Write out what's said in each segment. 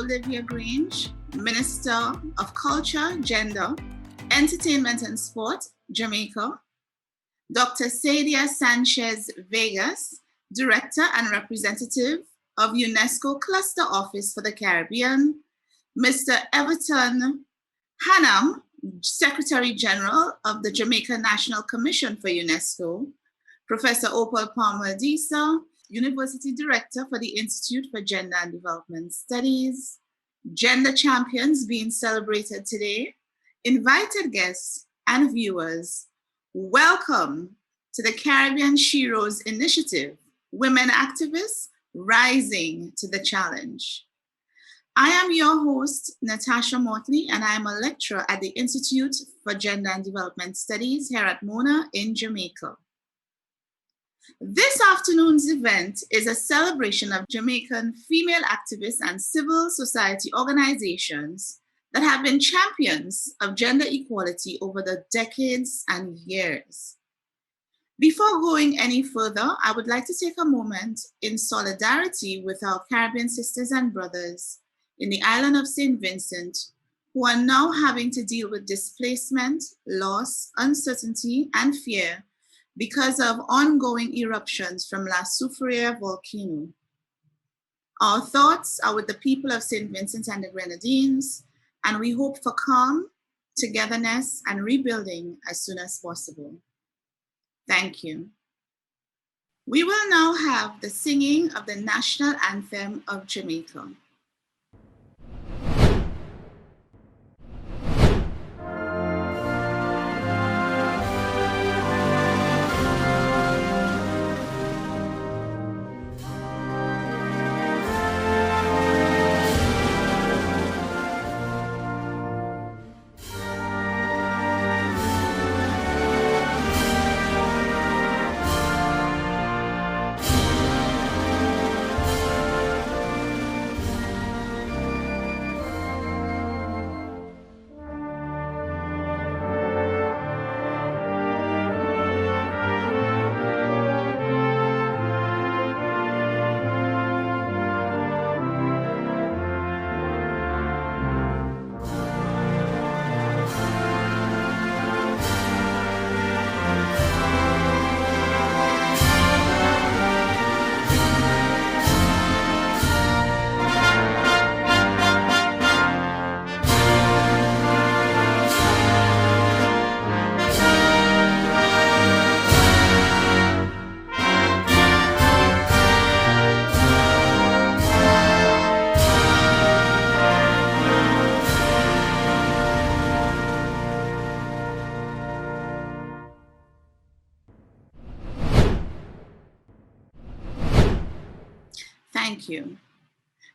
Olivia Grange, Minister of Culture, Gender, Entertainment and Sport, Jamaica, Dr. Sadia Sanchez Vegas, Director and Representative of UNESCO Cluster Office for the Caribbean, Mr. Everton Hannam, Secretary General of the Jamaica National Commission for UNESCO, Professor Opal Palmer-Disa, University Director for the Institute for Gender and Development Studies, gender champions being celebrated today, invited guests and viewers, welcome to the Caribbean Sheroes Initiative, Women Activists Rising to the Challenge. I am your host, Natasha Motley, and I am a lecturer at the Institute for Gender and Development Studies here at Mona in Jamaica. This afternoon's event is a celebration of Jamaican female activists and civil society organizations that have been champions of gender equality over the decades and years. Before going any further, I would like to take a moment in solidarity with our Caribbean sisters and brothers in the island of St. Vincent, who are now having to deal with displacement, loss, uncertainty, and fear because of ongoing eruptions from La Soufriere volcano. Our thoughts are with the people of St. Vincent and the Grenadines, and we hope for calm, togetherness, and rebuilding as soon as possible. Thank you. We will now have the singing of the national anthem of Jamaica. Thank you.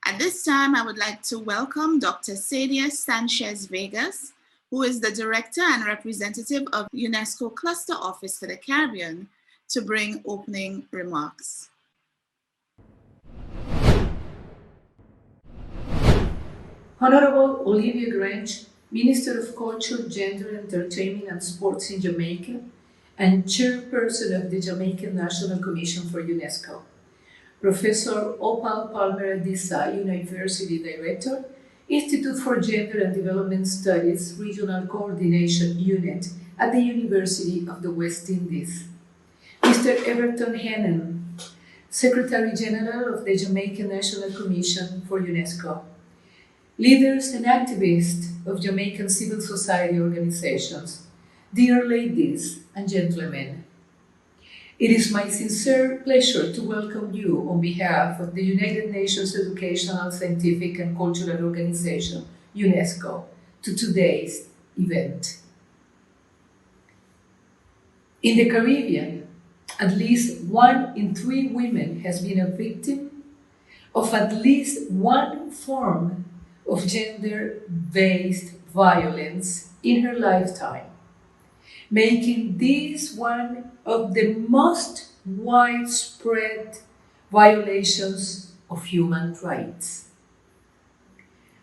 At this time, I would like to welcome Dr. Sadia Sanchez Vegas, who is the Director and Representative of UNESCO Cluster Office for the Caribbean, to bring opening remarks. Honorable Olivia Grange, Minister of Culture, Gender, Entertainment and Sports in Jamaica, and Chairperson of the Jamaican National Commission for UNESCO. Professor Opal Palmer-Disa, University Director, Institute for Gender and Development Studies, Regional Coordination Unit at the University of the West Indies. Mr. Everton Hannam, Secretary General of the Jamaican National Commission for UNESCO. Leaders and activists of Jamaican civil society organizations, dear ladies and gentlemen, it is my sincere pleasure to welcome you on behalf of the United Nations Educational, Scientific and Cultural Organization, UNESCO, to today's event. In the Caribbean, at least 1 in 3 women has been a victim of at least one form of gender-based violence in her lifetime, making this one of the most widespread violations of human rights.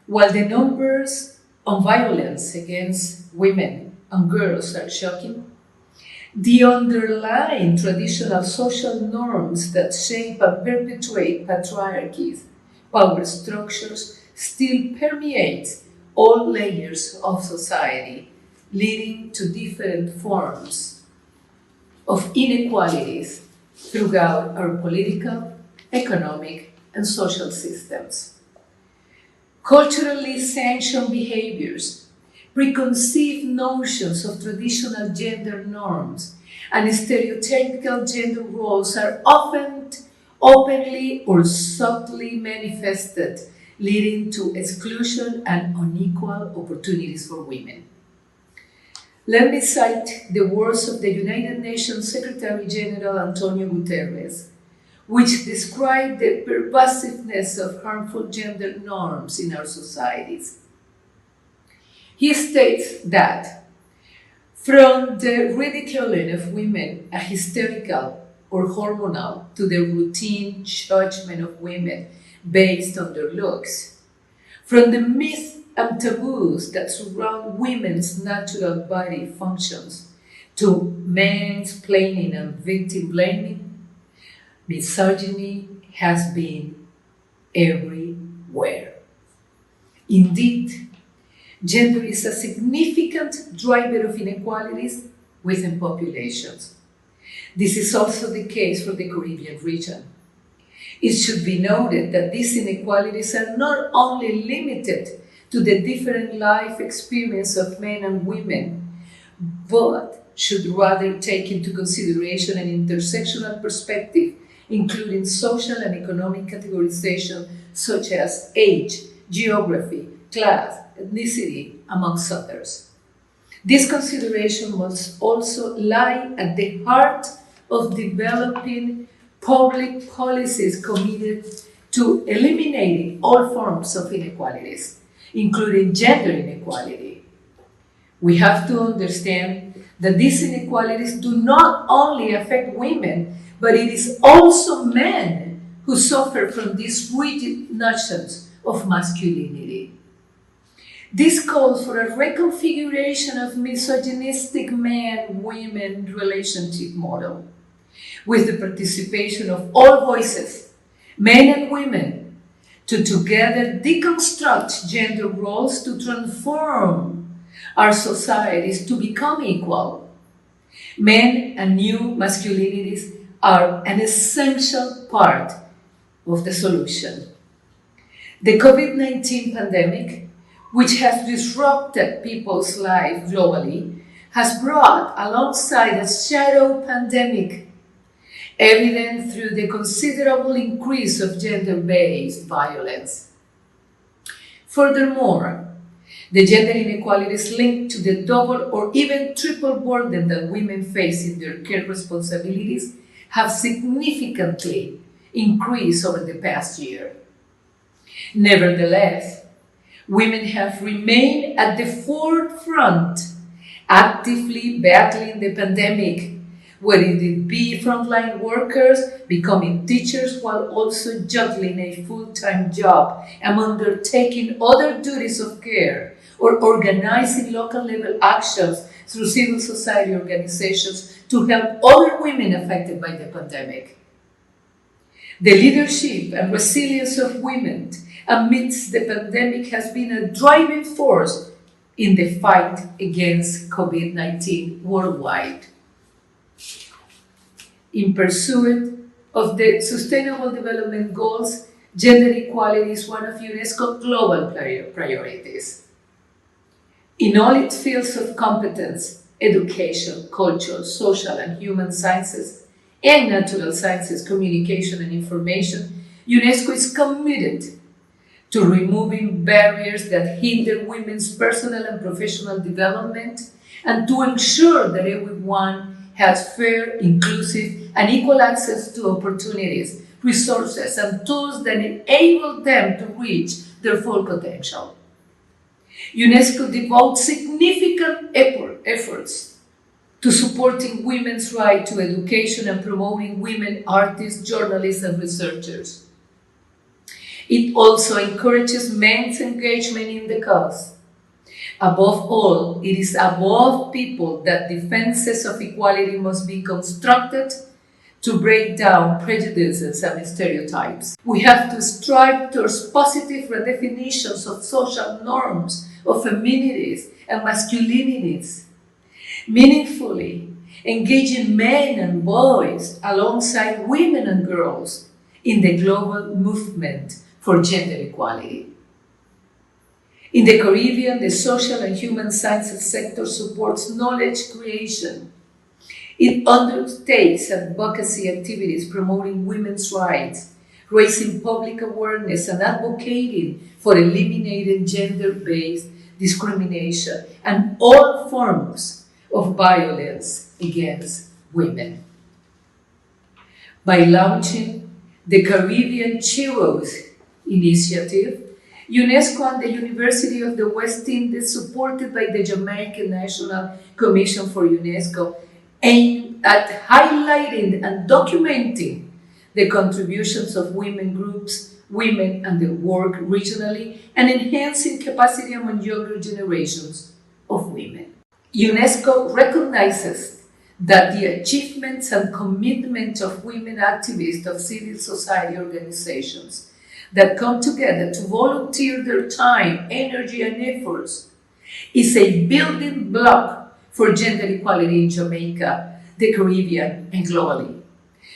While the numbers on violence against women and girls are shocking, the underlying traditional social norms that shape and perpetuate patriarchies, power structures, still permeates all layers of society, leading to different forms of inequalities throughout our political, economic, and social systems. Culturally sanctioned behaviors, preconceived notions of traditional gender norms, and stereotypical gender roles are often openly or subtly manifested, leading to exclusion and unequal opportunities for women. Let me cite the words of the United Nations Secretary General Antonio Guterres, which describe the pervasiveness of harmful gender norms in our societies. He states that from the ridiculing of women as hysterical or hormonal to the routine judgment of women based on their looks, from the myth and taboos that surround women's natural body functions to mansplaining and victim blaming, misogyny has been everywhere. Indeed, gender is a significant driver of inequalities within populations. This is also the case for the Caribbean region. It should be noted that these inequalities are not only limited to the different life experience of men and women, but should rather take into consideration an intersectional perspective, including social and economic categorization such as age, geography, class, ethnicity, amongst others. This consideration must also lie at the heart of developing public policies committed to eliminating all forms of inequalities, including gender inequality. We have to understand that these inequalities do not only affect women, but it is also men who suffer from these rigid notions of masculinity. This calls for a reconfiguration of misogynistic man-women relationship model, with the participation of all voices, men and women, to together deconstruct gender roles to transform our societies to become equal. Men and new masculinities are an essential part of the solution. The COVID-19 pandemic, which has disrupted people's lives globally, has brought alongside a shadow pandemic, evident through the considerable increase of gender-based violence. Furthermore, the gender inequalities linked to the double or even triple burden that women face in their care responsibilities have significantly increased over the past year. Nevertheless, women have remained at the forefront, actively battling the pandemic, whether it be frontline workers, becoming teachers, while also juggling a full-time job and undertaking other duties of care, or organizing local-level actions through civil society organizations to help other women affected by the pandemic. The leadership and resilience of women amidst the pandemic has been a driving force in the fight against COVID-19 worldwide. In pursuit of the Sustainable Development Goals, gender equality is one of UNESCO's global priorities. In all its fields of competence, education, culture, social and human sciences, and natural sciences, communication and information, UNESCO is committed to removing barriers that hinder women's personal and professional development and to ensure that everyone has fair, inclusive, and equal access to opportunities, resources, and tools that enable them to reach their full potential. UNESCO devotes significant efforts to supporting women's right to education and promoting women artists, journalists, and researchers. It also encourages men's engagement in the cause. Above all, it is above people that defenses of equality must be constructed to break down prejudices and stereotypes. We have to strive towards positive redefinitions of social norms of feminities and masculinities, meaningfully engaging men and boys alongside women and girls in the global movement for gender equality. In the Caribbean, the social and human sciences sector supports knowledge creation. It undertakes advocacy activities promoting women's rights, raising public awareness, and advocating for eliminating gender-based discrimination and all forms of violence against women. By launching the Caribbean Sheroes initiative, UNESCO and the University of the West Indies, supported by the Jamaica National Commission for UNESCO, aim at highlighting and documenting the contributions of women groups, women and their work regionally, and enhancing capacity among younger generations of women. UNESCO recognizes that the achievements and commitment of women activists of civil society organizations that come together to volunteer their time, energy, and efforts is a building block for gender equality in Jamaica, the Caribbean, and globally.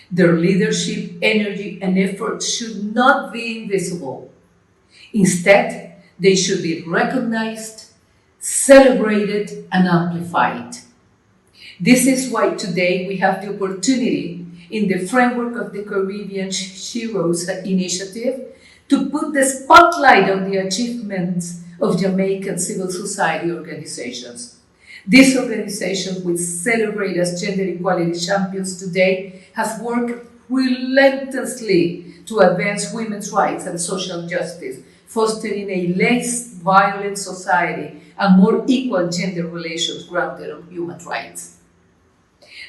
Their leadership, energy, and efforts should not be invisible. Instead, they should be recognized, celebrated, and amplified. This is why today we have the opportunity, in the framework of the Caribbean Sheroes initiative, to put the spotlight on the achievements of Jamaican civil society organizations. These organizations, which celebrate as gender equality champions today, have worked relentlessly to advance women's rights and social justice, fostering a less violent society and more equal gender relations grounded on human rights.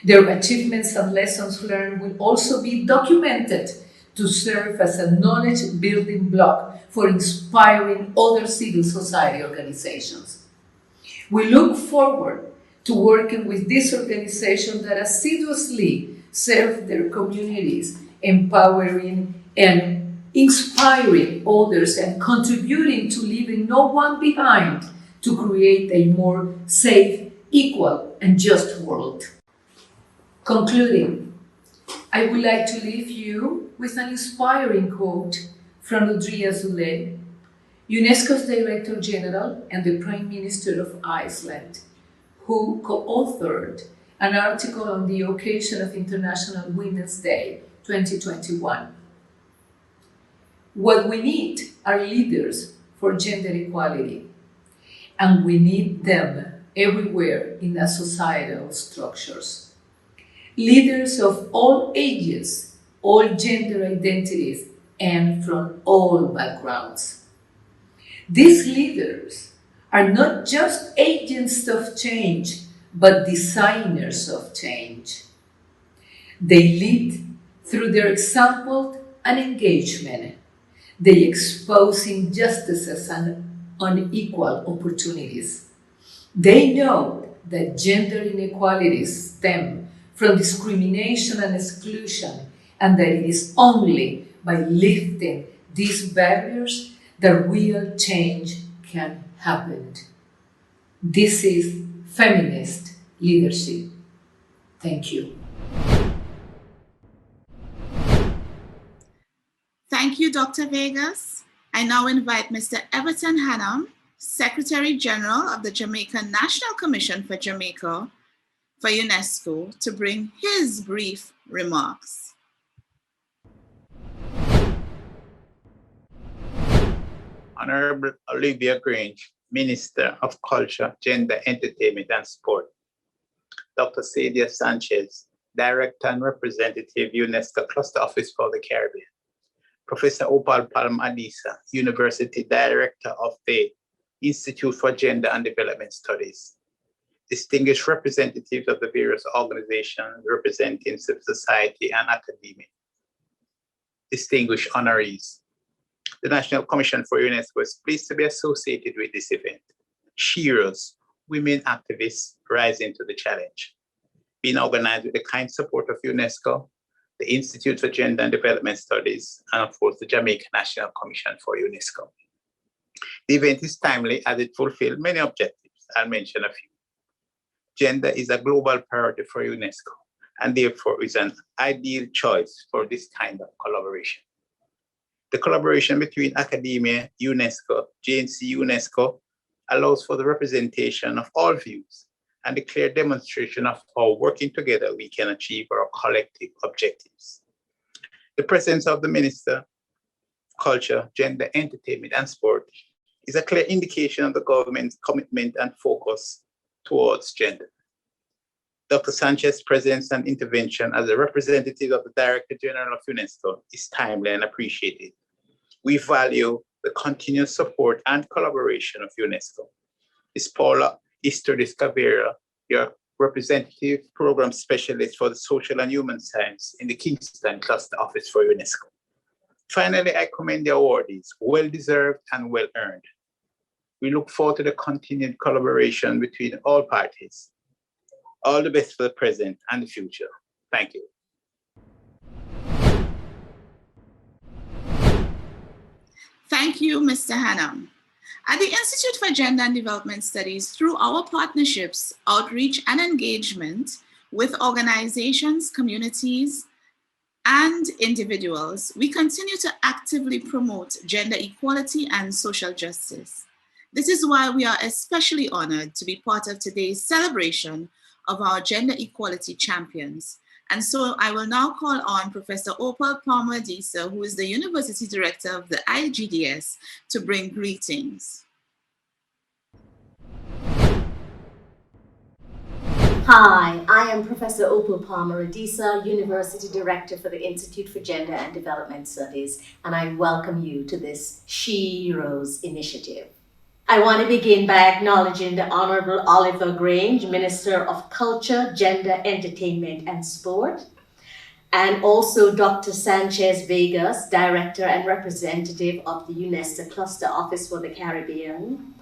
Their achievements and lessons learned will also be documented to serve as a knowledge-building block for inspiring other civil society organizations. We look forward to working with these organizations that assiduously serve their communities, empowering and inspiring others and contributing to leaving no one behind to create a more safe, equal, and just world. Concluding, I would like to leave you with an inspiring quote from Audrey Azoulay, UNESCO's Director General and the Prime Minister of Iceland, who co-authored an article on the occasion of International Women's Day 2021. What we need are leaders for gender equality, and we need them everywhere in our societal structures. Leaders of all ages, all gender identities, and from all backgrounds. These leaders are not just agents of change, but designers of change. They lead through their example and engagement. They expose injustices and unequal opportunities. They know that gender inequalities stem from discrimination and exclusion, and that it is only by lifting these barriers that real change can happen. This is feminist leadership. Thank you. Thank you, Dr. Vegas. I now invite Mr. Everton Hannam, Secretary General of the Jamaica National Commission for Jamaica for UNESCO, to bring his brief remarks. Honorable Olivia Grange, Minister of Culture, Gender, Entertainment and Sport. Dr. Sadia Sanchez, Director and Representative, UNESCO Cluster Office for the Caribbean. Professor Opal Palmadisa, University Director of the Institute for Gender and Development Studies. Distinguished representatives of the various organizations representing civil society and academia. Distinguished honorees. The National Commission for UNESCO is pleased to be associated with this event. Sheroes, women activists rising to the challenge. Being organized with the kind support of UNESCO, the Institute for Gender and Development Studies, and of course, the Jamaica National Commission for UNESCO. The event is timely as it fulfills many objectives. I'll mention a few. Gender is a global priority for UNESCO, and therefore is an ideal choice for this kind of collaboration. The collaboration between academia, UNESCO, JNC UNESCO allows for the representation of all views and a clear demonstration of how working together we can achieve our collective objectives. The presence of the Minister of Culture, Gender, Entertainment and Sport is a clear indication of the government's commitment and focus towards gender. Dr. Sanchez's presence and intervention as a representative of the Director General of UNESCO is timely and appreciated. We value the continuous support and collaboration of UNESCO. Ms. Paula Istridis Cavera, your representative program specialist for the social and human science in the Kingston Cluster Office for UNESCO. Finally, I commend the awardees, well-deserved and well-earned. We look forward to the continued collaboration between all parties. All the best for the present and the future. Thank you. Thank you, Mr. Hannam. At the Institute for Gender and Development Studies, through our partnerships, outreach, and engagement with organizations, communities, and individuals, we continue to actively promote gender equality and social justice. This is why we are especially honored to be part of today's celebration of our gender equality champions. And so I will now call on Professor Opal Palmer-Adisa, who is the University Director of the IGDS, to bring greetings. Hi, I am Professor Opal Palmer-Adisa, University Director for the Institute for Gender and Development Studies, and I welcome you to this Sheroes initiative. I want to begin by acknowledging the Honorable Oliver Grange, Minister of Culture, Gender, Entertainment and Sport, and also Dr. Sanchez Vegas, Director and Representative of the UNESCO Cluster Office for the Caribbean,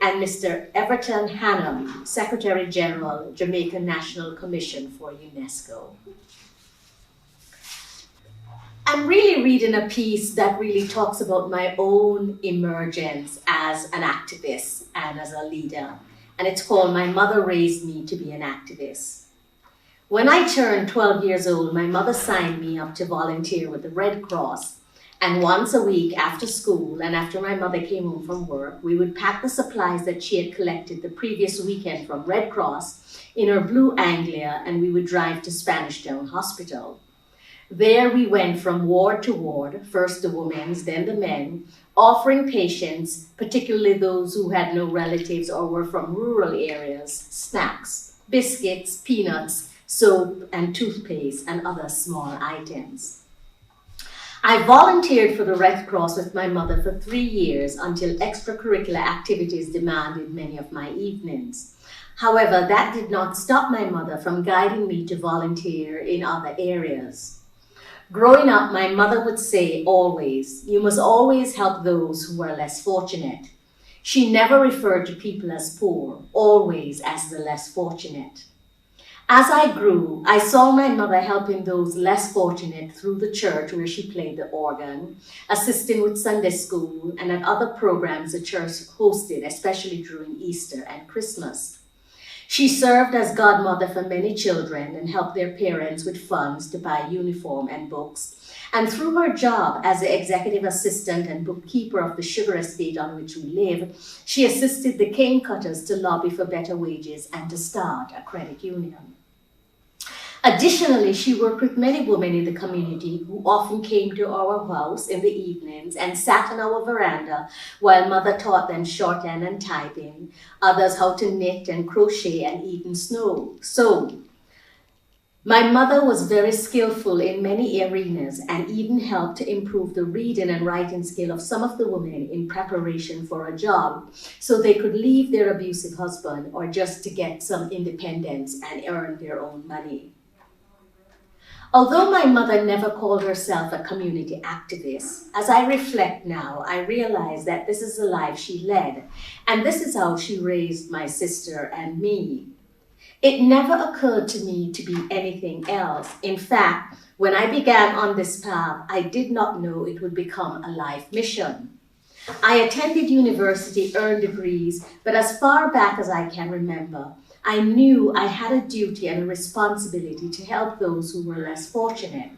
and Mr. Everton Hannam, Secretary General, Jamaica National Commission for UNESCO. I'm really reading a piece that really talks about my own emergence as an activist and as a leader, and it's called My Mother Raised Me to Be an Activist. When I turned 12 years old, my mother signed me up to volunteer with the Red Cross, and once a week after school and after my mother came home from work, we would pack the supplies that she had collected the previous weekend from Red Cross in her blue Anglia, and we would drive to Spanish Town Hospital. There we went from ward to ward, first the women's, then the men, offering patients, particularly those who had no relatives or were from rural areas, snacks, biscuits, peanuts, soap, and toothpaste, and other small items. I volunteered for the Red Cross with my mother for 3 years until extracurricular activities demanded many of my evenings. However, that did not stop my mother from guiding me to volunteer in other areas. Growing up, my mother would say always, you must always help those who are less fortunate. She never referred to people as poor, always as the less fortunate. As I grew, I saw my mother helping those less fortunate through the church where she played the organ, assisting with Sunday school, and at other programs the church hosted, especially during Easter and Christmas. She served as godmother for many children and helped their parents with funds to buy uniform and books. And through her job as the executive assistant and bookkeeper of the sugar estate on which we live, she assisted the cane cutters to lobby for better wages and to start a credit union. Additionally, she worked with many women in the community who often came to our house in the evenings and sat on our veranda while mother taught them shorthand and typing, others how to knit and crochet and even sew. My mother was very skillful in many arenas and even helped to improve the reading and writing skill of some of the women in preparation for a job so they could leave their abusive husband or just to get some independence and earn their own money. Although my mother never called herself a community activist, as I reflect now, I realize that this is the life she led, and this is how she raised my sister and me. It never occurred to me to be anything else. In fact, When I began on this path, I did not know it would become a life mission. I attended university, earned degrees, but as far back as I can remember, I knew I had a duty and a responsibility to help those who were less fortunate.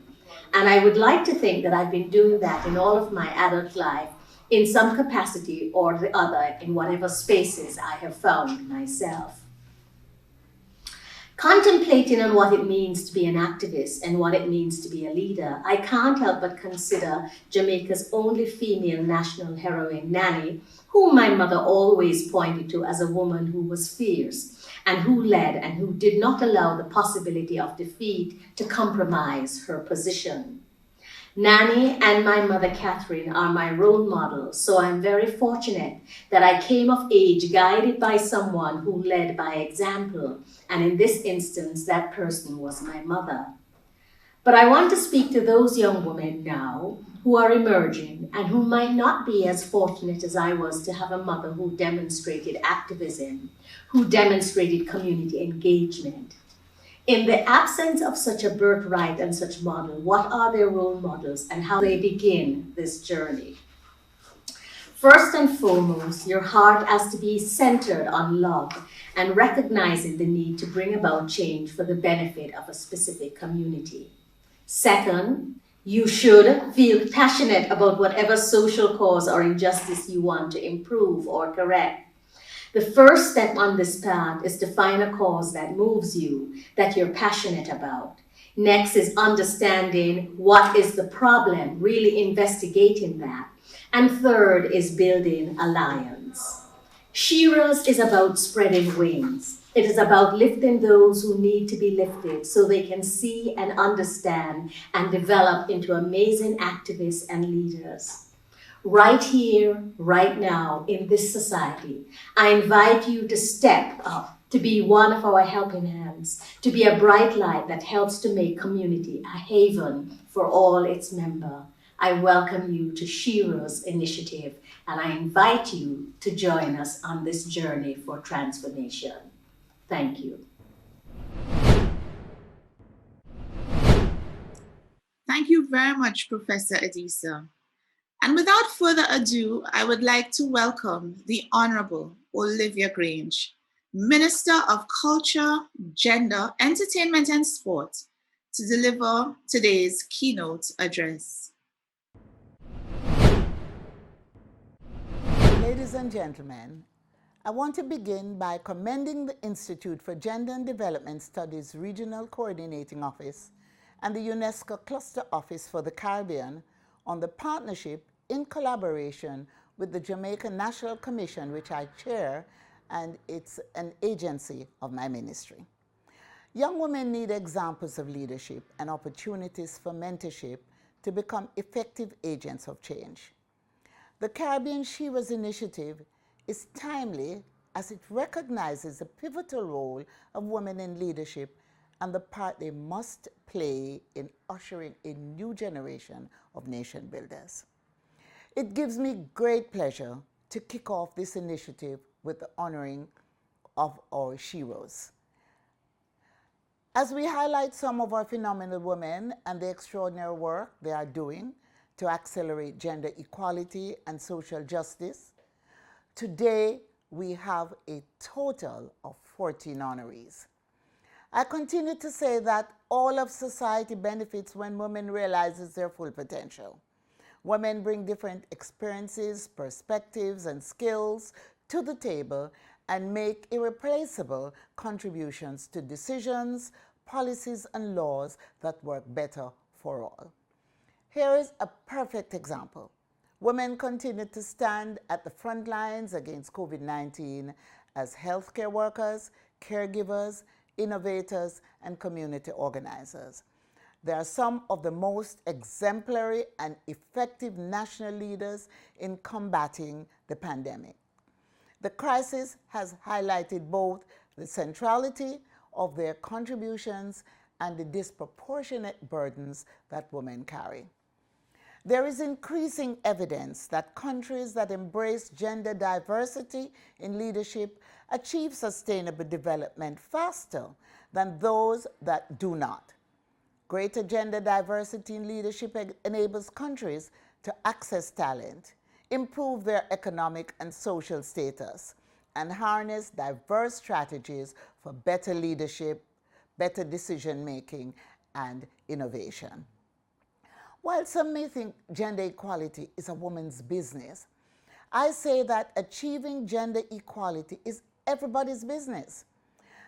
And I would like to think that I've been doing that in all of my adult life in some capacity or the other in whatever spaces I have found myself. Contemplating on what it means to be an activist and what it means to be a leader, I can't help but consider Jamaica's only female national heroine, Nanny, whom my mother always pointed to as a woman who was fierce and who led and who did not allow the possibility of defeat to compromise her position. Nanny and my mother Catherine are my role models, so I'm very fortunate that I came of age guided by someone who led by example, and in this instance, that person was my mother. But I want to speak to those young women now who are emerging and who might not be as fortunate as I was to have a mother who demonstrated activism, who demonstrated community engagement. In the absence of such a birthright and such model, what are their role models and how they begin this journey? First and foremost, your heart has to be centered on love and recognizing the need to bring about change for the benefit of a specific community. Second, you should feel passionate about whatever social cause or injustice you want to improve or correct. The first step on this path is to find a cause that moves you, that you're passionate about. Next is understanding what is the problem, really investigating that. And third is building alliance. Sheroes is about spreading wings. It is about lifting those who need to be lifted so they can see and understand and develop into amazing activists and leaders. Right here, right now, in this society, I invite you to step up, to be one of our helping hands, to be a bright light that helps to make community a haven for all its members. I welcome you to Sheroes Initiative, and I invite you to join us on this journey for transformation. Thank you. Thank you very much, Professor Adisa. And without further ado, I would like to welcome the Honorable Olivia Grange, Minister of Culture, Gender, Entertainment and Sport, to deliver today's keynote address. Ladies and gentlemen, I want to begin by commending the Institute for Gender and Development Studies Regional Coordinating Office and the UNESCO Cluster Office for the Caribbean on the partnership in collaboration with the Jamaica National Commission, which I chair, and it's an agency of my ministry. Young women need examples of leadership and opportunities for mentorship to become effective agents of change. The Caribbean Sheroes Initiative is timely as it recognizes the pivotal role of women in leadership and the part they must play in ushering a new generation of nation builders. It gives me great pleasure to kick off this initiative with the honoring of our Sheroes. As we highlight some of our phenomenal women and the extraordinary work they are doing to accelerate gender equality and social justice, today we have a total of 14 honorees. I continue to say that all of society benefits when women realizes their full potential. Women bring different experiences, perspectives, and skills to the table and make irreplaceable contributions to decisions, policies, and laws that work better for all. Here is a perfect example. Women continue to stand at the front lines against COVID-19 as healthcare workers, caregivers, innovators, and community organizers. They are some of the most exemplary and effective national leaders in combating the pandemic. The crisis has highlighted both the centrality of their contributions and the disproportionate burdens that women carry. There is increasing evidence that countries that embrace gender diversity in leadership achieve sustainable development faster than those that do not. Greater gender diversity in leadership enables countries to access talent, improve their economic and social status, and harness diverse strategies for better leadership, better decision-making, and innovation. While some may think gender equality is a woman's business, I say that achieving gender equality is everybody's business.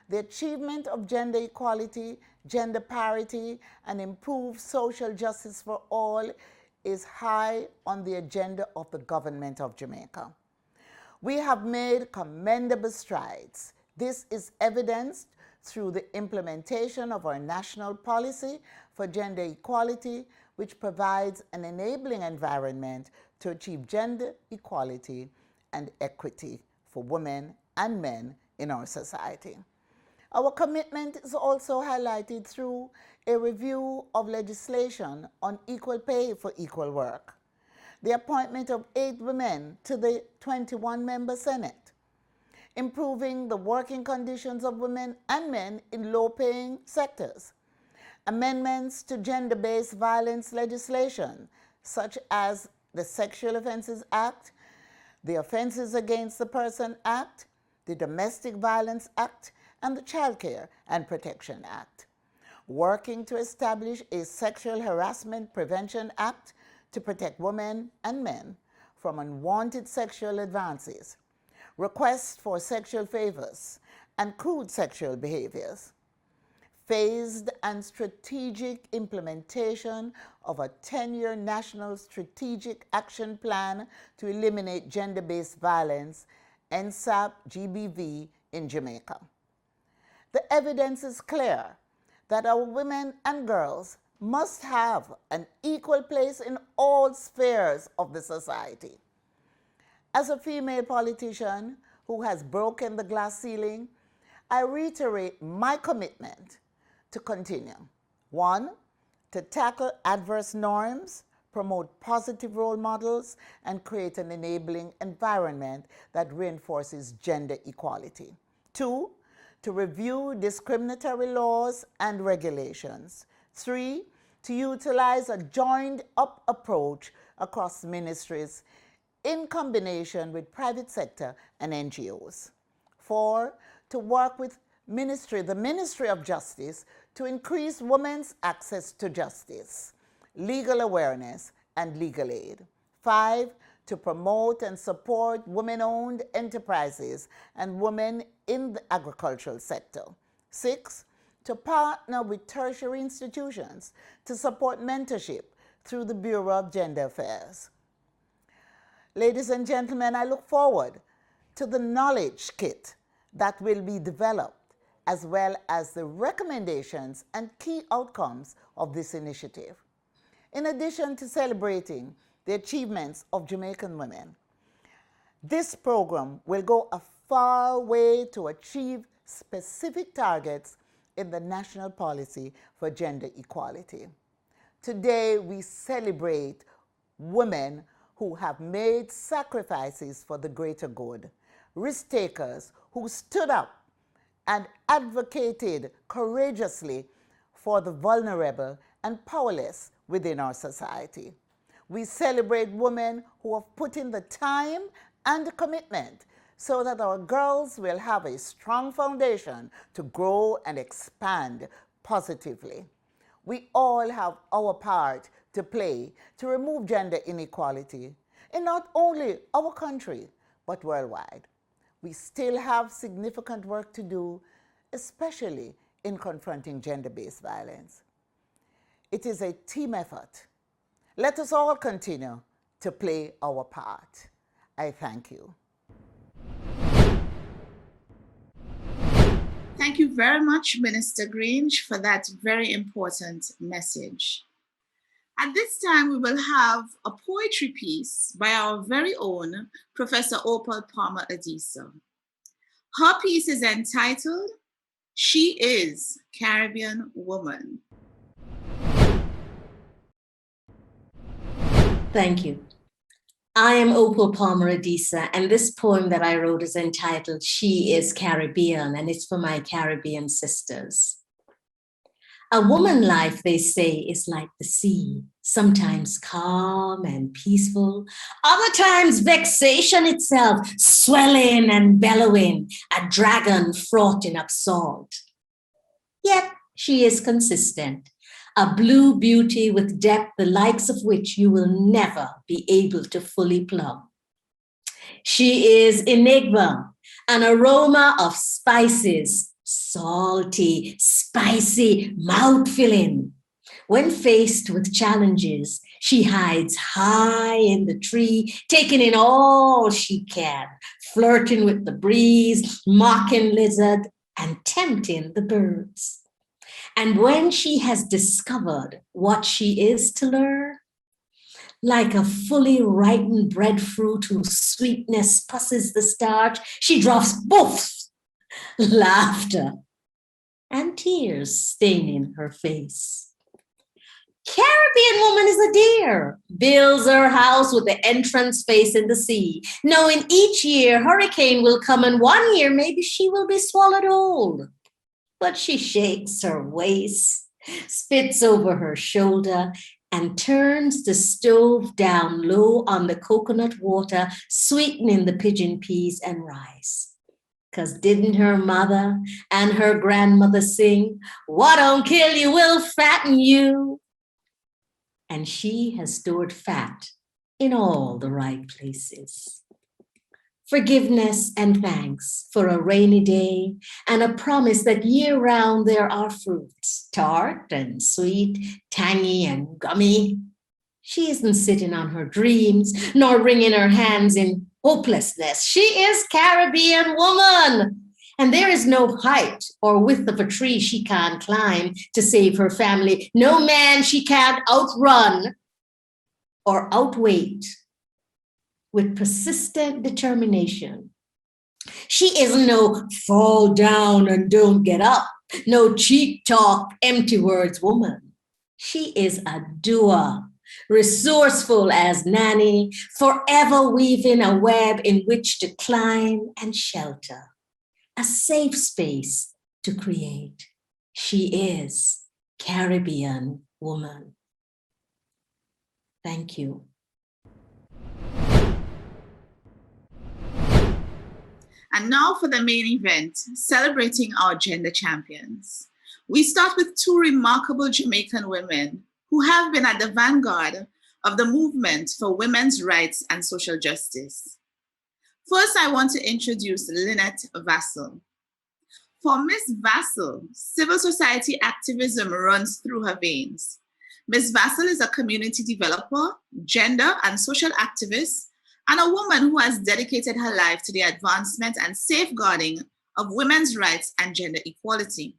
The achievement of gender equality, gender parity, and improved social justice for all is high on the agenda of the government of Jamaica. We have made commendable strides. This is evidenced through the implementation of our national policy for gender equality, which provides an enabling environment to achieve gender equality and equity for women and men in our society. Our commitment is also highlighted through a review of legislation on equal pay for equal work, the appointment of 8 women to the 21-member Senate, improving the working conditions of women and men in low-paying sectors, amendments to gender-based violence legislation, such as the Sexual Offences Act, the Offences Against the Person Act, the Domestic Violence Act, and the Child Care and Protection Act, working to establish a Sexual Harassment Prevention Act to protect women and men from unwanted sexual advances, requests for sexual favors, and crude sexual behaviors, phased and strategic implementation of a 10-year National Strategic Action Plan to eliminate gender-based violence, NSAP-GBV, in Jamaica. The evidence is clear that our women and girls must have an equal place in all spheres of the society. As a female politician who has broken the glass ceiling, I reiterate my commitment to continue. 1, to tackle adverse norms, promote positive role models, and create an enabling environment that reinforces gender equality. 2, to review discriminatory laws and regulations. 3, to utilize a joined-up approach across ministries in combination with private sector and NGOs. 4, to work with the Ministry of Justice to increase women's access to justice, legal awareness, and legal aid. 5, to promote and support women-owned enterprises and women in the agricultural sector. 6, to partner with tertiary institutions to support mentorship through the Bureau of Gender Affairs. Ladies and gentlemen, I look forward to the knowledge kit that will be developed, as well as the recommendations and key outcomes of this initiative. In addition to celebrating the achievements of Jamaican women, this program will go a far way to achieve specific targets in the national policy for gender equality. Today, we celebrate women who have made sacrifices for the greater good, risk takers who stood up and advocated courageously for the vulnerable and powerless within our society. We celebrate women who have put in the time and commitment so that our girls will have a strong foundation to grow and expand positively. We all have our part to play to remove gender inequality in not only our country, but worldwide. We still have significant work to do, especially in confronting gender-based violence. It is a team effort. Let us all continue to play our part. I thank you. Thank you very much, Minister Grange, for that very important message. At this time, we will have a poetry piece by our very own Professor Opal Palmer Adisa. Her piece is entitled, "She is Caribbean Woman." Thank you. I am Opal Palmer Adisa, and this poem that I wrote is entitled, "She is Caribbean," and it's for my Caribbean sisters. A woman life, they say, is like the sea, sometimes calm and peaceful, other times vexation itself, swelling and bellowing, a dragon fraught in salt. Yet she is consistent, a blue beauty with depth the likes of which you will never be able to fully plumb. She is enigma, an aroma of spices, salty, spicy, mouth-filling. When faced with challenges, she hides high in the tree, taking in all she can, flirting with the breeze, mocking lizard, and tempting the birds. And when she has discovered what she is to learn, like a fully ripened breadfruit whose sweetness passes the starch, she drops both laughter and tears staining her face. Caribbean woman is a dear, builds her house with the entrance facing the sea, knowing each year hurricane will come and one year maybe she will be swallowed whole. But she shakes her waist, spits over her shoulder, and turns the stove down low on the coconut water, sweetening the pigeon peas and rice. 'Cause didn't her mother and her grandmother sing, "What don't kill you will fatten you"? And she has stored fat in all the right places. Forgiveness and thanks for a rainy day and a promise that year-round there are fruits, tart and sweet, tangy and gummy. She isn't sitting on her dreams nor wringing her hands in hopelessness. She is Caribbean woman, and there is no height or width of a tree she can't climb to save her family. No man she can't outrun or outweight. With persistent determination. She is no fall down and don't get up, no cheap talk, empty words woman. She is a doer, resourceful as nanny, forever weaving a web in which to climb and shelter, a safe space to create. She is Caribbean woman. Thank you. And now for the main event, celebrating our gender champions. We start with two remarkable Jamaican women who have been at the vanguard of the movement for women's rights and social justice. First, I want to introduce Lynette Vassell. For Ms. Vassell, civil society activism runs through her veins. Ms. Vassell is a community developer, gender and social activist, and a woman who has dedicated her life to the advancement and safeguarding of women's rights and gender equality.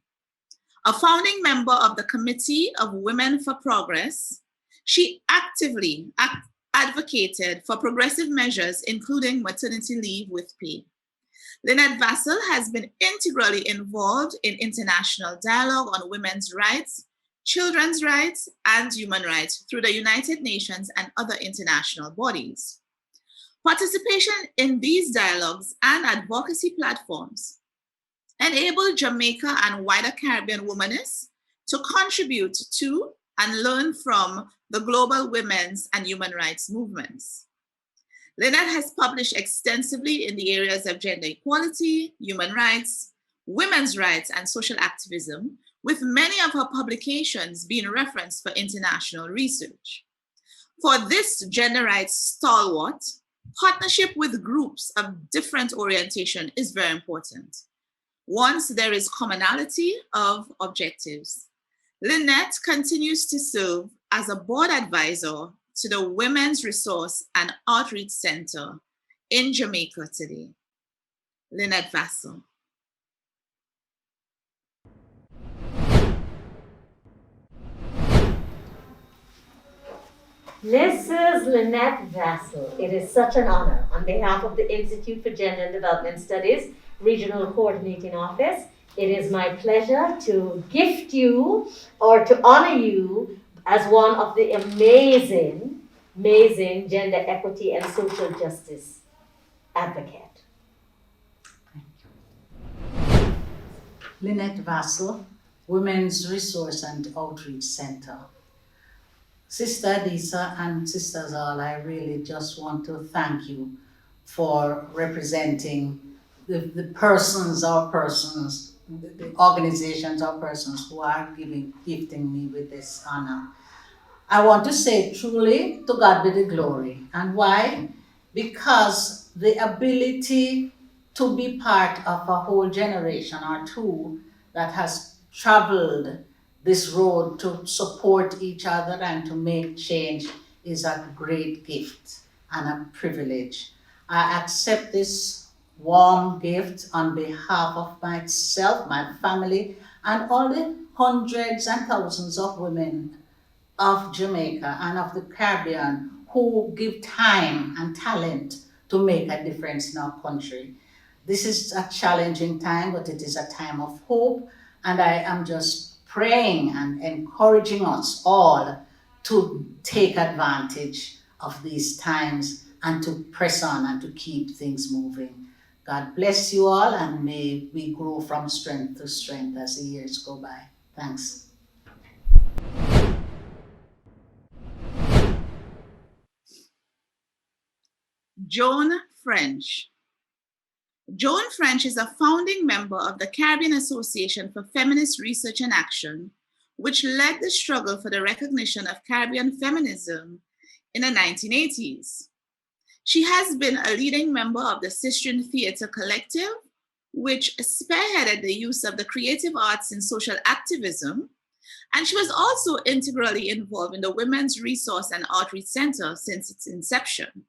A founding member of the Committee of Women for Progress, she actively advocated for progressive measures, including maternity leave with pay. Lynette Vassell has been integrally involved in international dialogue on women's rights, children's rights, and human rights through the United Nations and other international bodies. Participation in these dialogues and advocacy platforms enable Jamaica and wider Caribbean womanists to contribute to and learn from the global women's and human rights movements. Lynette has published extensively in the areas of gender equality, human rights, women's rights, and social activism, with many of her publications being referenced for international research. For this gender rights stalwart, partnership with groups of different orientation is very important. Once there is commonality of objectives. Lynette continues to serve as a board advisor to the Women's Resource and Outreach Center in Jamaica today. Lynette Vassell. Mrs. Lynette Vassell, it is such an honor on behalf of the Institute for Gender and Development Studies, Regional Coordinating Office. It is my pleasure to gift you or to honor you as one of the amazing gender equity and social justice advocate. Lynette Vassell, Women's Resource and Outreach Center. Sister Lisa and Sisters all, I really just want to thank you for representing the persons or persons, the organizations or persons who are gifting me with this honor. I want to say truly, to God be the glory. And why? Because the ability to be part of a whole generation or two that has traveled this road to support each other and to make change is a great gift and a privilege. I accept this warm gift on behalf of myself, my family, and all the hundreds and thousands of women of Jamaica and of the Caribbean who give time and talent to make a difference in our country. This is a challenging time, but it is a time of hope, and I am just praying and encouraging us all to take advantage of these times and to press on and to keep things moving. God bless you all, and may we grow from strength to strength as the years go by. Thanks. Joan French. Joan French is a founding member of the Caribbean Association for Feminist Research and Action, which led the struggle for the recognition of Caribbean feminism in the 1980s. She has been a leading member of the Sistrian Theatre Collective, which spearheaded the use of the creative arts in social activism, and she was also integrally involved in the Women's Resource and Outreach Center since its inception.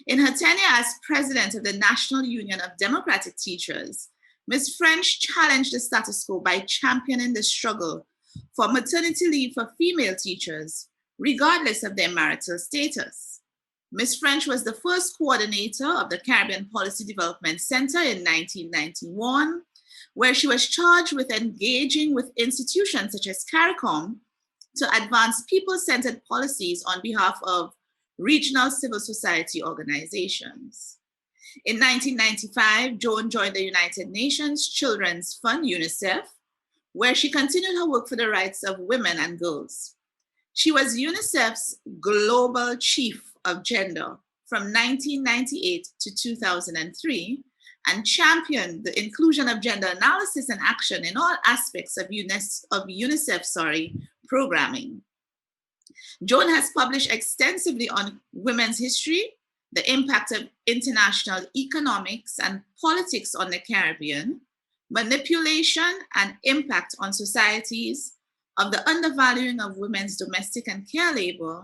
In her tenure as president of the National Union of Democratic Teachers, Ms. French challenged the status quo by championing the struggle for maternity leave for female teachers, regardless of their marital status. Ms. French was the first coordinator of the Caribbean Policy Development Center in 1991, where she was charged with engaging with institutions such as CARICOM to advance people-centered policies on behalf of regional civil society organizations. In 1995, Joan joined the United Nations Children's Fund, UNICEF, where she continued her work for the rights of women and girls. She was UNICEF's Global Chief of Gender from 1998 to 2003 and championed the inclusion of gender analysis and action in all aspects of UNICEF programming. Joan has published extensively on women's history, the impact of international economics and politics on the Caribbean, manipulation and impact on societies of the undervaluing of women's domestic and care labor,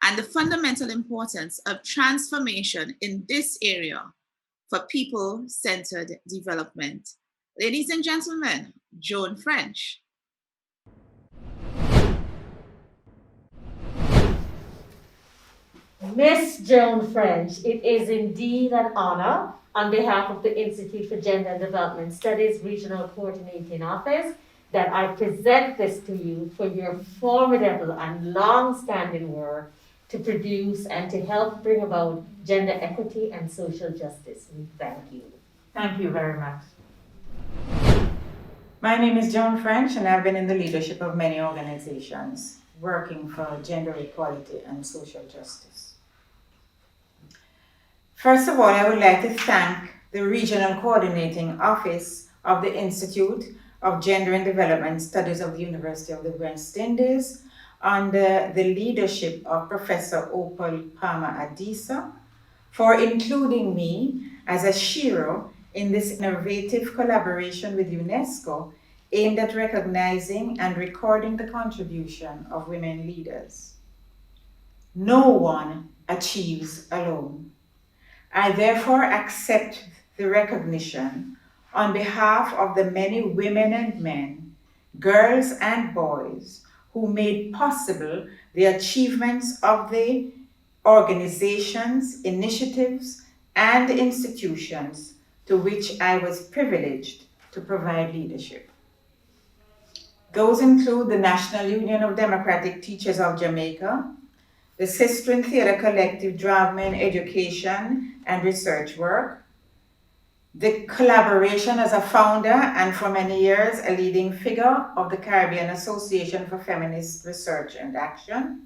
and the fundamental importance of transformation in this area for people-centered development. Ladies and gentlemen, Joan French. Miss Joan French, it is indeed an honor on behalf of the Institute for Gender and Development Studies Regional Coordinating Office that I present this to you for your formidable and long-standing work to produce and to help bring about gender equity and social justice. We thank you. Thank you very much. My name is Joan French, and I've been in the leadership of many organizations working for gender equality and social justice. First of all, I would like to thank the Regional Coordinating Office of the Institute of Gender and Development Studies of the University of the West Indies under the leadership of Professor Opal Palmer-Adisa for including me as a Shero in this innovative collaboration with UNESCO aimed at recognizing and recording the contribution of women leaders. No one achieves alone. I therefore accept the recognition on behalf of the many women and men, girls and boys who made possible the achievements of the organizations, initiatives, and institutions to which I was privileged to provide leadership. Those include the National Union of Democratic Teachers of Jamaica, the Sistrian Theatre Collective Draftmen Education and Research Work, The collaboration as a founder and for many years a leading figure of the Caribbean Association for Feminist Research and Action,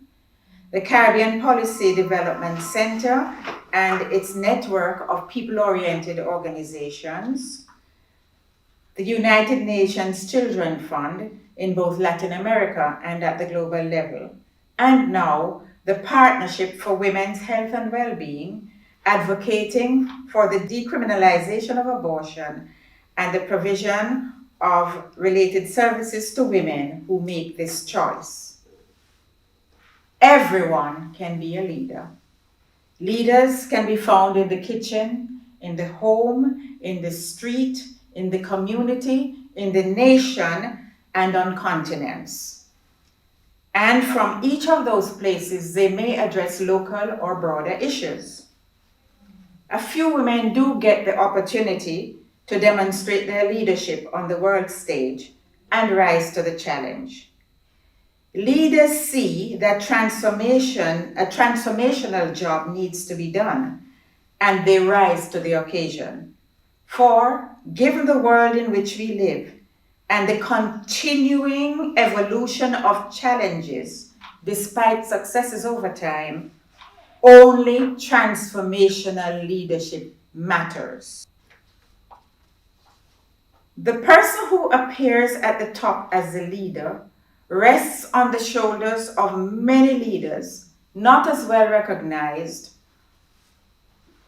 the Caribbean Policy Development Center and its network of people-oriented organizations, the United Nations Children Fund in both Latin America and at the global level, and now the Partnership for Women's Health and Well-Being, advocating for the decriminalization of abortion and the provision of related services to women who make this choice. Everyone can be a leader. Leaders can be found in the kitchen, in the home, in the street, in the community, in the nation, and on continents. And from each of those places, they may address local or broader issues. A few women do get the opportunity to demonstrate their leadership on the world stage and rise to the challenge. Leaders see that a transformational job needs to be done, and they rise to the occasion. For, given the world in which we live and the continuing evolution of challenges, despite successes over time, only transformational leadership matters. The person who appears at the top as the leader rests on the shoulders of many leaders, not as well recognized,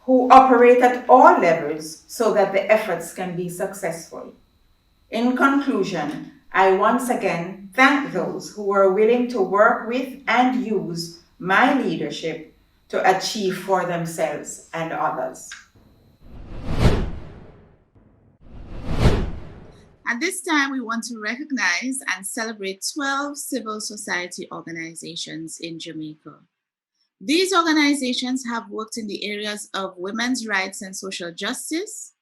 who operate at all levels so that the efforts can be successful. In conclusion, I once again thank those who were willing to work with and use my leadership to achieve for themselves and others. At this time, we want to recognize and celebrate 12 civil society organizations in Jamaica. These organizations have worked in the areas of women's rights and social justice,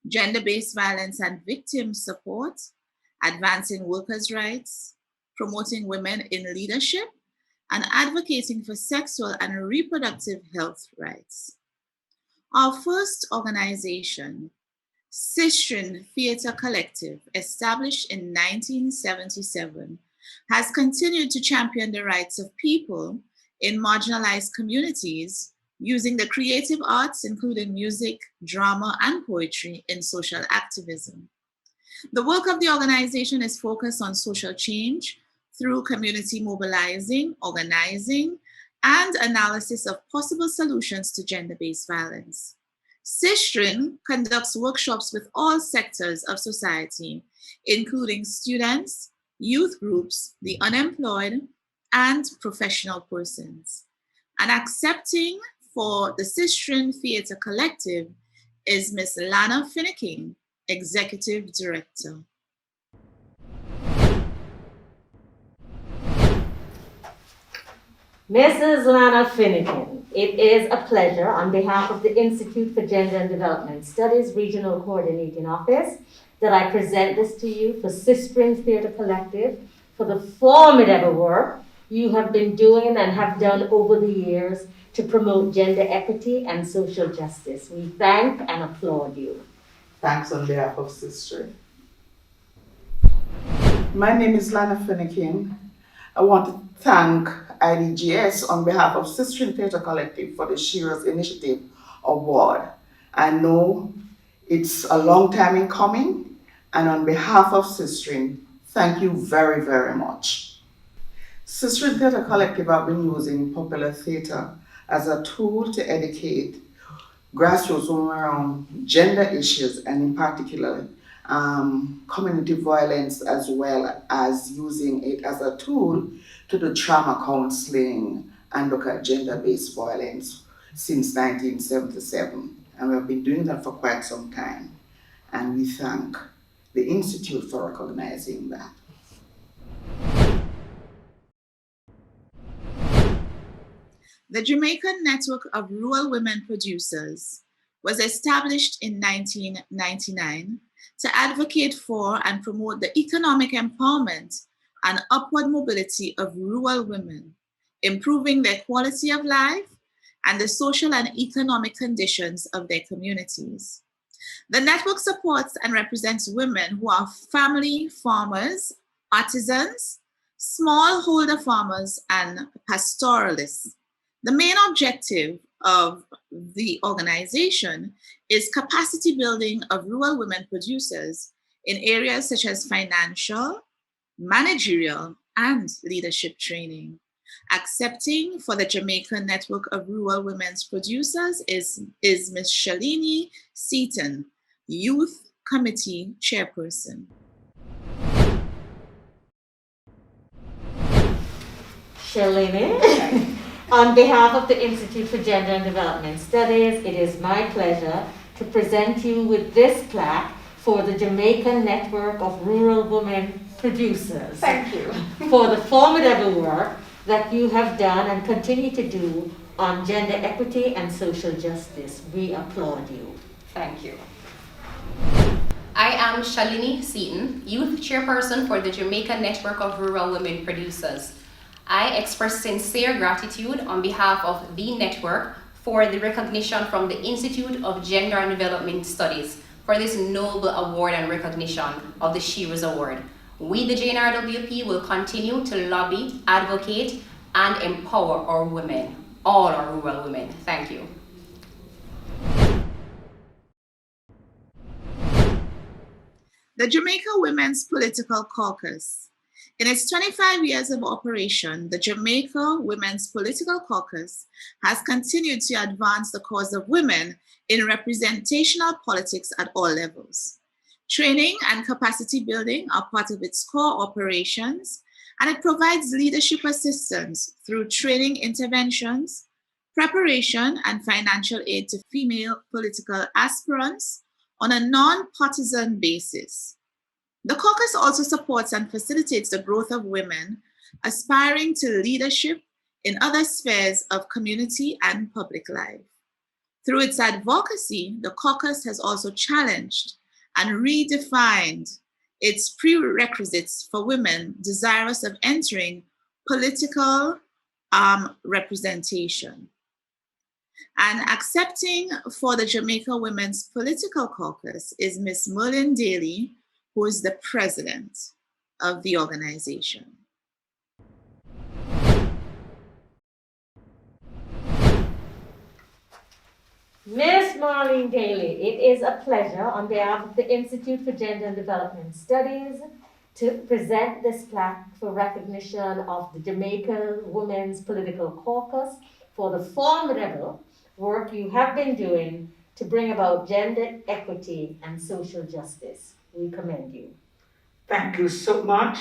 gender-based violence and victim support, advancing workers' rights, promoting women in leadership, and advocating for sexual and reproductive health rights. Our first organization, Sistren Theatre Collective, established in 1977, has continued to champion the rights of people in marginalized communities using the creative arts, including music, drama, and poetry in social activism. The work of the organization is focused on social change through community mobilizing, organizing, and analysis of possible solutions to gender-based violence. Sistren conducts workshops with all sectors of society, including students, youth groups, the unemployed, and professional persons. And accepting for the Sistren Theatre Collective is Ms. Lana Finneking, Executive Director. Mrs. Lana Finnegan, it is a pleasure on behalf of the Institute for Gender and Development Studies Regional Coordinating Office that I present this to you for Sistren Theatre Collective for the formidable work you have been doing and have done over the years to promote gender equity and social justice. We thank and applaud you. Thanks on behalf of Sistren. My name is Lana Finneking. I want to thank IGDS on behalf of Sistren Theatre Collective for the Sheroes Initiative Award. I know it's a long time in coming, and on behalf of Sistren, thank you very, very much. Sistren Theatre Collective have been using popular theatre as a tool to educate grassroots women around gender issues and in particular community violence, as well as using it as a tool to do trauma counseling and look at gender-based violence since 1977. And we have been doing that for quite some time. And we thank the Institute for recognizing that. The Jamaican Network of Rural Women Producers was established in 1999 to advocate for and promote the economic empowerment and upward mobility of rural women, improving their quality of life and the social and economic conditions of their communities. The network supports and represents women who are family farmers, artisans, smallholder farmers, and pastoralists. The main objective of the organization is capacity building of rural women producers in areas such as financial, managerial, and leadership training. Accepting for the Jamaica Network of Rural Women's Producers is Ms. Shalini Seaton, Youth Committee Chairperson. Shalini, on behalf of the Institute for Gender and Development Studies, it is my pleasure to present you with this plaque for the Jamaica Network of Rural Women Producers. Thank you. For the formidable work that you have done and continue to do on gender equity and social justice. We applaud you. Thank you. I am Shalini Seaton, Youth Chairperson for the Jamaica Network of Rural Women Producers. I express sincere gratitude on behalf of the network for the recognition from the Institute of Gender and Development Studies for this noble award and recognition of the Sheroes Award. We, the JNRWP, will continue to lobby, advocate, and empower our women, all our rural women. Thank you. The Jamaica Women's Political Caucus. In its 25 years of operation, the Jamaica Women's Political Caucus has continued to advance the cause of women in representational politics at all levels. Training and capacity building are part of its core operations, and it provides leadership assistance through training interventions, preparation, and financial aid to female political aspirants on a non-partisan basis. The caucus also supports and facilitates the growth of women aspiring to leadership in other spheres of community and public life. Through its advocacy, the caucus has also challenged and redefined its prerequisites for women desirous of entering political representation. And accepting for the Jamaica Women's Political Caucus is Ms. Merlin Daly, who is the president of the organization. Ms. Marlene Daly, it is a pleasure on behalf of the Institute for Gender and Development Studies to present this plaque for recognition of the Jamaica Women's Political Caucus for the formidable work you have been doing to bring about gender equity and social justice. We commend you. Thank you so much.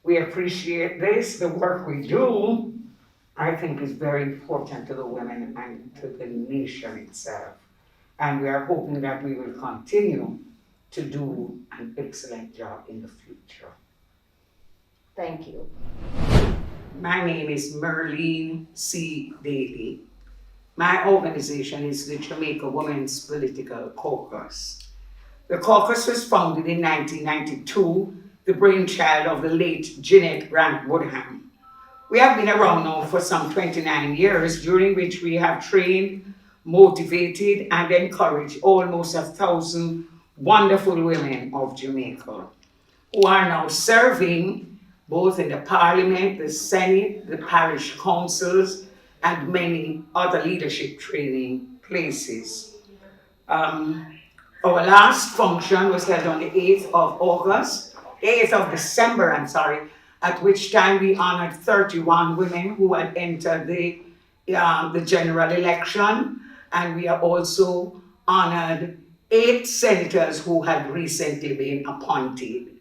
We appreciate this. The work we do, I think, is very important to the women and to the nation itself. And we are hoping that we will continue to do an excellent job in the future. Thank you. My name is Merlene C. Daly. My organization is the Jamaica Women's Political Caucus. The caucus was founded in 1992, the brainchild of the late Jeanette Grant Woodham. We have been around now for some 29 years, during which we have trained, motivated, and encouraged almost 1,000 wonderful women of Jamaica, who are now serving both in the Parliament, the Senate, the parish councils, and many other leadership training places. Our last function was held on the 8th of December, at which time we honored 31 women who had entered the general election, and we have also honored 8 senators who had recently been appointed.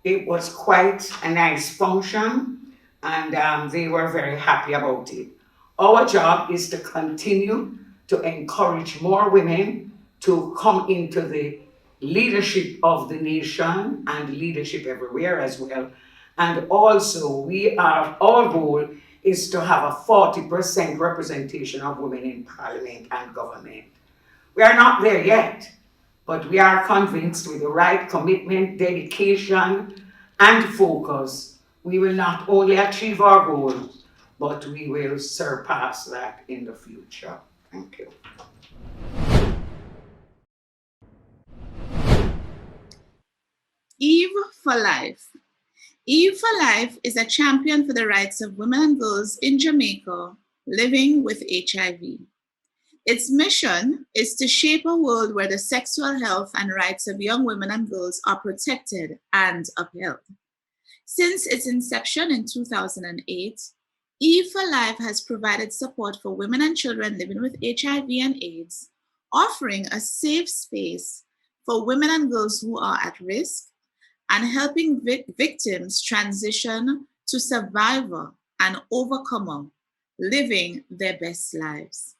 It was quite a nice function, and they were very happy about it. Our job is to continue to encourage more women to come into the leadership of the nation and leadership everywhere as well. And also, our goal is to have a 40% representation of women in Parliament and government. We are not there yet, but we are convinced with the right commitment, dedication, and focus, we will not only achieve our goal, but we will surpass that in the future. Thank you. Eve for Life. Eve for Life is a champion for the rights of women and girls in Jamaica living with HIV. Its mission is to shape a world where the sexual health and rights of young women and girls are protected and upheld. Since its inception in 2008, Eve for Life has provided support for women and children living with HIV and AIDS, offering a safe space for women and girls who are at risk and helping victims transition to survivor and overcomer, living their best lives.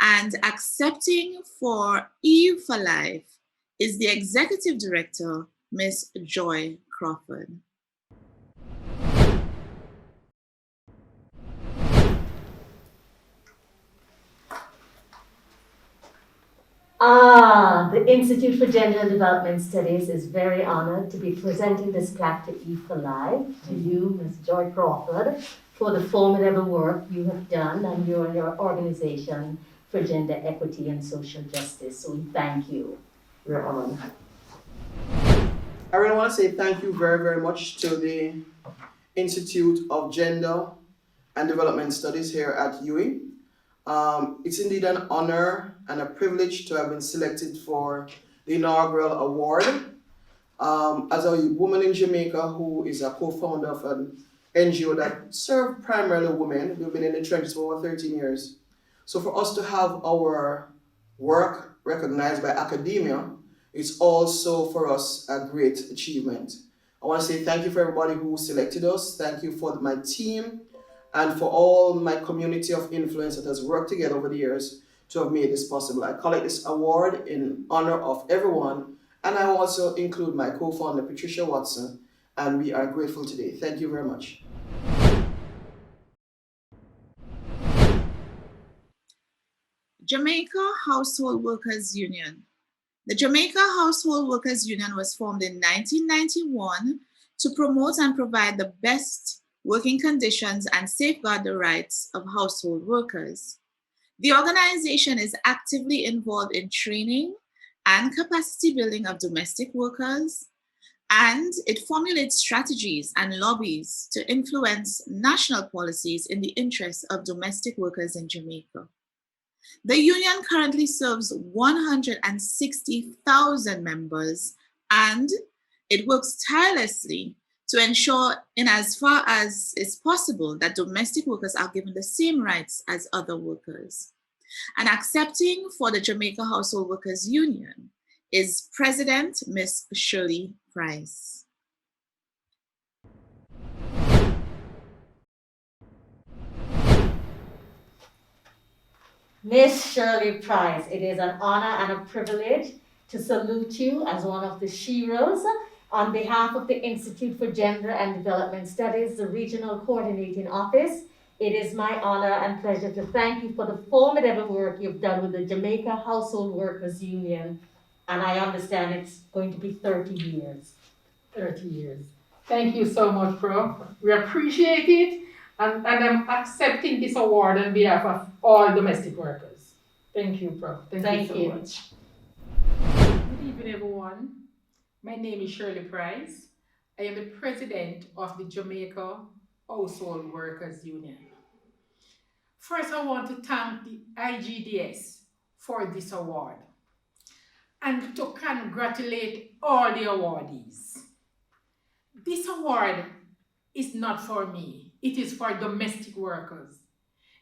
And accepting for Eve for Life is the executive director, Miss Joy Crawford. The Institute for Gender and Development Studies is very honored to be presenting this plaque to Eve for Life, to you, Ms. Joy Crawford, for the formidable work you have done and you and your organization for gender equity and social justice. So we thank you. We're honored. I really want to say thank you very, very much to the Institute of Gender and Development Studies here at UWI. It's indeed an honor and a privilege to have been selected for the inaugural award. As a woman in Jamaica who is a co-founder of an NGO that serves primarily women, we've been in the trenches for over 13 years. So for us to have our work recognized by academia, it's also for us a great achievement. I want to say thank you for everybody who selected us. Thank you for my team and for all my community of influence that has worked together over the years to have made this possible. I collect this award in honor of everyone, and I also include my co-founder, Patricia Watson, and we are grateful today. Thank you very much. Jamaica Household Workers Union. The Jamaica Household Workers Union was formed in 1991 to promote and provide the best working conditions and safeguard the rights of household workers. The organization is actively involved in training and capacity building of domestic workers, and it formulates strategies and lobbies to influence national policies in the interests of domestic workers in Jamaica. The union currently serves 160,000 members, and it works tirelessly to ensure, in as far as is possible, that domestic workers are given the same rights as other workers. And accepting for the Jamaica Household Workers Union is President Ms. Shirley Price. Miss Shirley Price, it is an honor and a privilege to salute you as one of the Sheroes. On behalf of the Institute for Gender and Development Studies, the Regional Coordinating Office, it is my honor and pleasure to thank you for the formidable work you've done with the Jamaica Household Workers Union. And I understand it's going to be 30 years. 30 years. Thank you so much, Prof. We appreciate it, and I'm accepting this award on behalf of all domestic workers. Thank you, Prof. Thank you so much. Good evening, everyone. My name is Shirley Price. I am the president of the Jamaica Household Workers Union. First, I want to thank the IGDS for this award and to congratulate all the awardees. This award is not for me. It is for domestic workers.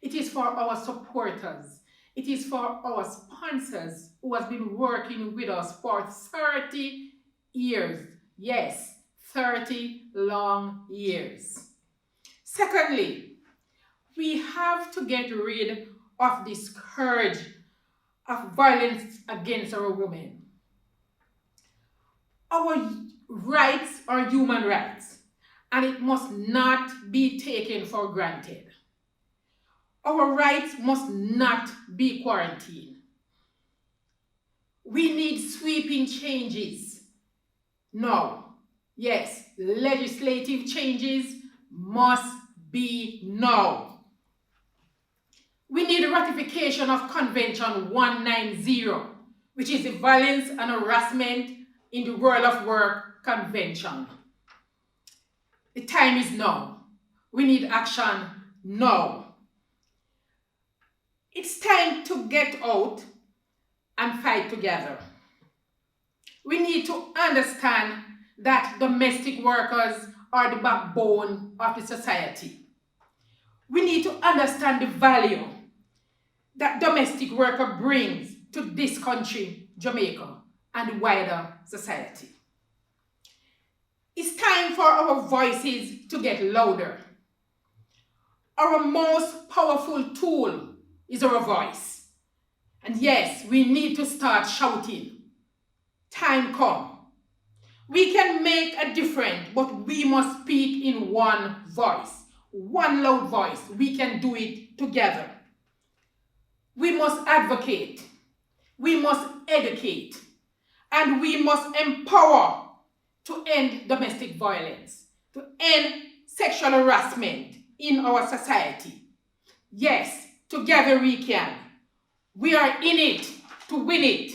It is for our supporters. It is for our sponsors who have been working with us for 30 years. Yes, 30 long years. Secondly, we have to get rid of this scourge of violence against our women. Our rights are human rights, and it must not be taken for granted. Our rights must not be quarantined. We need sweeping changes. No. Yes, legislative changes must be now. We need a ratification of Convention 190, which is the Violence and Harassment in the World of Work convention. The time is now. We need action now. It's time to get out and fight together. We need to understand that domestic workers are the backbone of the society. We need to understand the value that domestic worker brings to this country, Jamaica, and the wider society. It's time for our voices to get louder. Our most powerful tool is our voice. And yes, we need to start shouting. Time come. We can make a difference, but we must speak in one voice, one loud voice. We can do it together. We must advocate, we must educate, and we must empower to end domestic violence, to end sexual harassment in our society. Yes, together we can. We are in it to win it.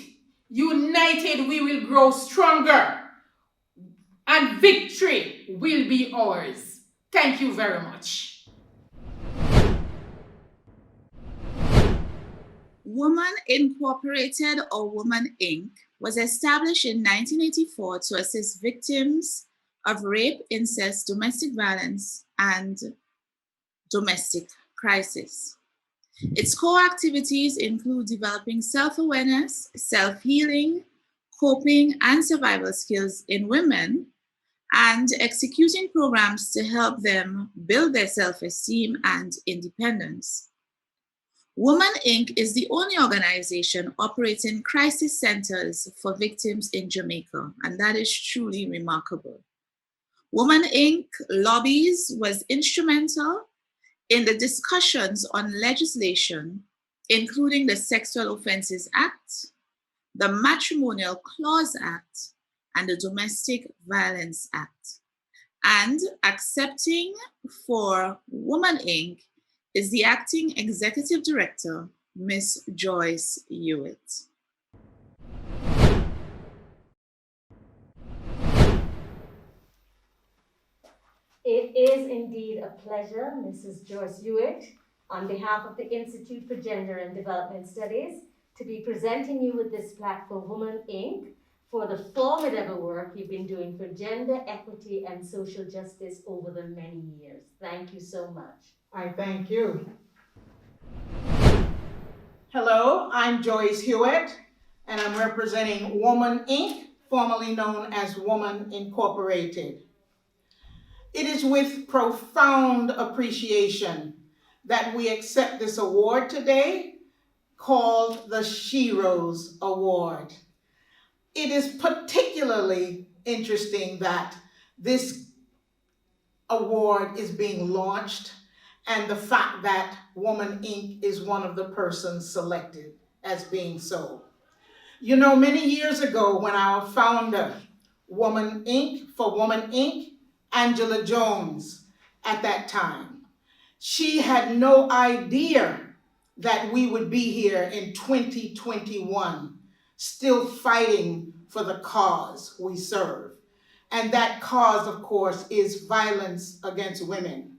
United we will grow stronger, and victory will be ours. Thank you very much. Woman Incorporated, or Woman Inc., was established in 1984 to assist victims of rape, incest, domestic violence, and domestic crisis. Its core activities include developing self-awareness, self-healing, coping, and survival skills in women, and executing programs to help them build their self-esteem and independence. Woman Inc. is the only organization operating crisis centers for victims in Jamaica, and that is truly remarkable. Woman Inc. lobbies was instrumental in the discussions on legislation, including the Sexual Offences Act, the Matrimonial Clause Act, and the Domestic Violence Act. And accepting for Woman Inc. is the acting executive director, Ms. Joyce Hewitt. It is indeed a pleasure, Mrs. Joyce Hewitt, on behalf of the Institute for Gender and Development Studies, to be presenting you with this plaque for Woman Inc. for the formidable work you've been doing for gender equity and social justice over the many years. Thank you so much. I thank you. Hello, I'm Joyce Hewitt, and I'm representing Woman Inc., formerly known as Woman Incorporated. It is with profound appreciation that we accept this award today, called the Sheroes Award. It is particularly interesting that this award is being launched, and the fact that Woman Inc. is one of the persons selected as being so. You know, many years ago when our founder, Woman Inc., for Woman Inc., Angela Jones, at that time, she had no idea that we would be here in 2021, still fighting for the cause we serve. And that cause, of course, is violence against women.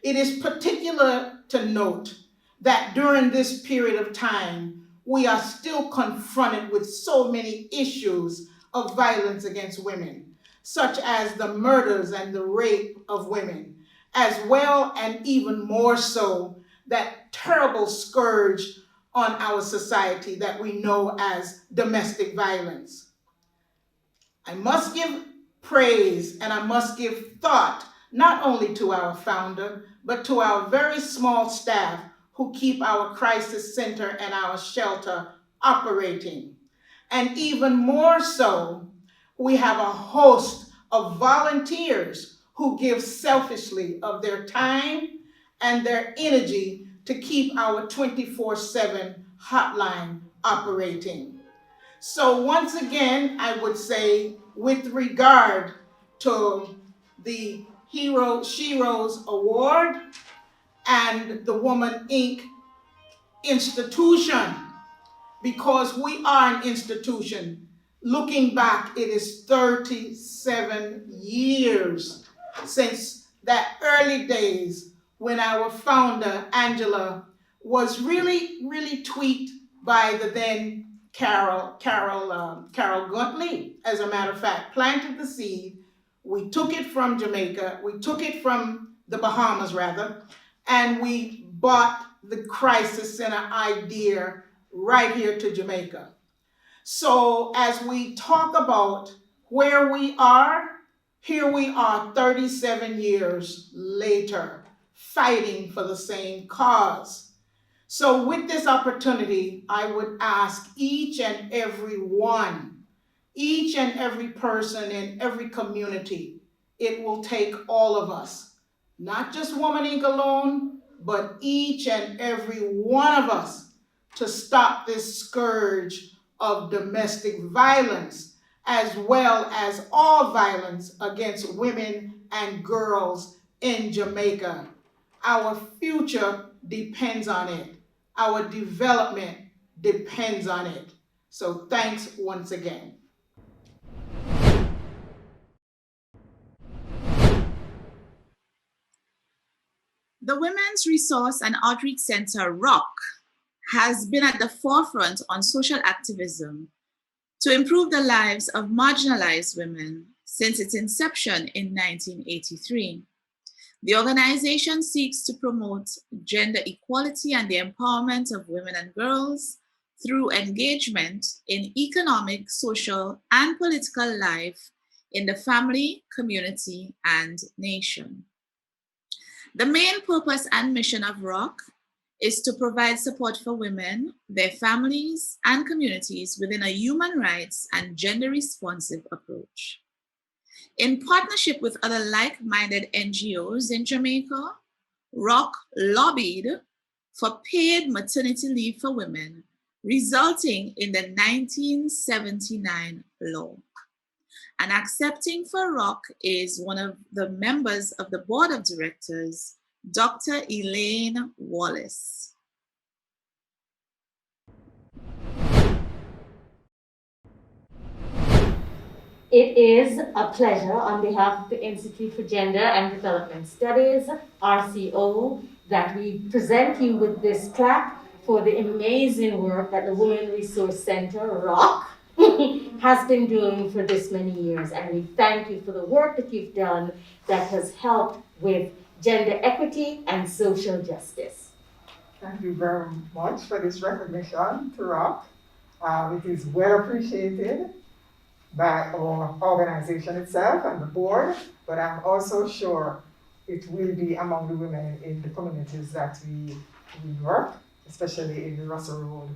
It is particular to note that during this period of time, we are still confronted with so many issues of violence against women, such as the murders and the rape of women, as well and even more so that terrible scourge on our society that we know as domestic violence. I must give praise and I must give thought not only to our founder, but to our very small staff who keep our crisis center and our shelter operating. And even more so, we have a host of volunteers who give selfishly of their time and their energy to keep our 24/7 hotline operating. So once again, I would say, with regard to the Sheroes Award and the Woman Inc. institution, because we are an institution, Looking back, it is 37 years since that early days when our founder, Angela, was really tweaked by the then Carol Guntley, as a matter of fact, planted the seed. We took it from Jamaica, we took it from the Bahamas rather, and we brought the crisis center idea right here to Jamaica. So as we talk about where we are, here we are 37 years later, fighting for the same cause. So with this opportunity, I would ask each and every one, each and every person in every community, it will take all of us, not just Woman Inc. alone, but each and every one of us to stop this scourge of domestic violence, as well as all violence against women and girls in Jamaica. Our future depends on it. Our development depends on it. So thanks once again. The Women's Resource and Outreach Center, ROC, has been at the forefront on social activism to improve the lives of marginalized women since its inception in 1983. The organization seeks to promote gender equality and the empowerment of women and girls through engagement in economic, social, and political life in the family, community, and nation. The main purpose and mission of ROC is to provide support for women, their families, and communities within a human rights and gender-responsive approach. In partnership with other like-minded NGOs in Jamaica, ROC lobbied for paid maternity leave for women, resulting in the 1979 law. And accepting for ROC is one of the members of the board of directors, Dr. Elaine Wallace. It is a pleasure on behalf of the Institute for Gender and Development Studies, RCO, that we present you with this plaque for the amazing work that the Women Resource Center, ROC, has been doing for this many years. And we thank you for the work that you've done that has helped with gender equity and social justice. Thank you very much for this recognition to ROC. It is well appreciated by our organization itself and the board, but I'm also sure it will be among the women in the communities that we work, especially in the Russell Road,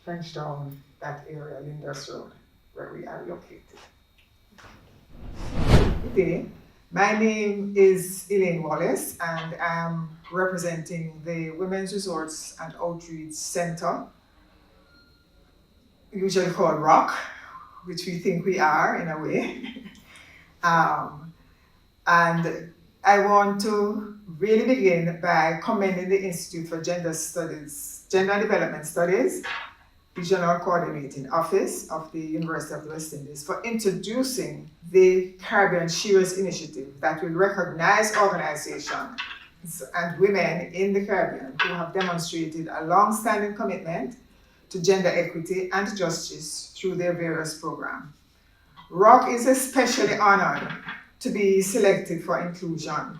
Frenchtown, that area, Linders Road, where we are located. Good day. My name is Elaine Wallace, and I'm representing the Women's Resource and Outreach Center, usually called ROC, which we think we are in a way. And I want to really begin by commending the Institute for Gender and Development Studies, Regional Coordinating Office of the University of the West Indies, for introducing the Caribbean Sheroes initiative that will recognize organizations and women in the Caribbean who have demonstrated a long-standing commitment to gender equity and justice through their various programs. ROC is especially honored to be selected for inclusion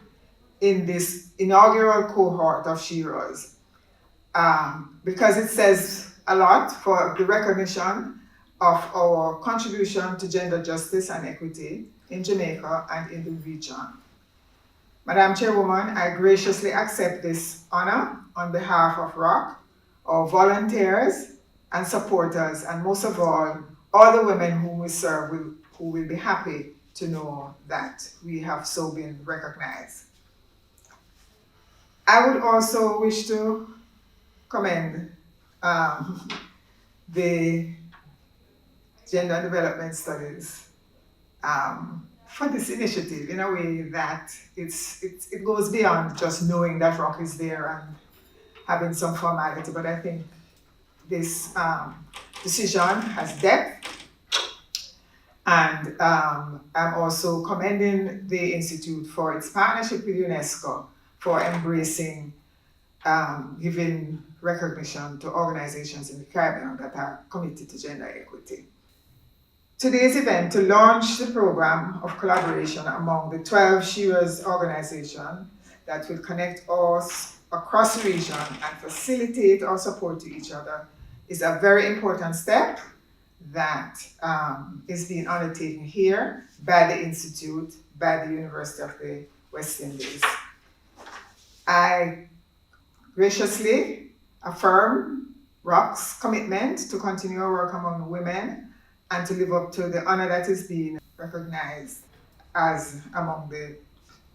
in this inaugural cohort of Sheroes because it says a lot for the recognition of our contribution to gender justice and equity in Jamaica and in the region. Madam Chairwoman, I graciously accept this honor on behalf of ROC, our volunteers and supporters, and most of all the women whom we serve who will be happy to know that we have so been recognized. I would also wish to commend the Gender and Development Studies for this initiative in a way that it goes beyond just knowing that ROC is there and having some formality, but I think this decision has depth And I'm also commending the Institute for its partnership with UNESCO for embracing giving recognition to organizations in the Caribbean that are committed to gender equity. Today's event to launch the program of collaboration among the 12 Sheroes organizations that will connect us across the region and facilitate our support to each other is a very important step that is being undertaken here by the Institute, by the University of the West Indies. I graciously affirm ROC's commitment to continue our work among women and to live up to the honor that is being recognized as among the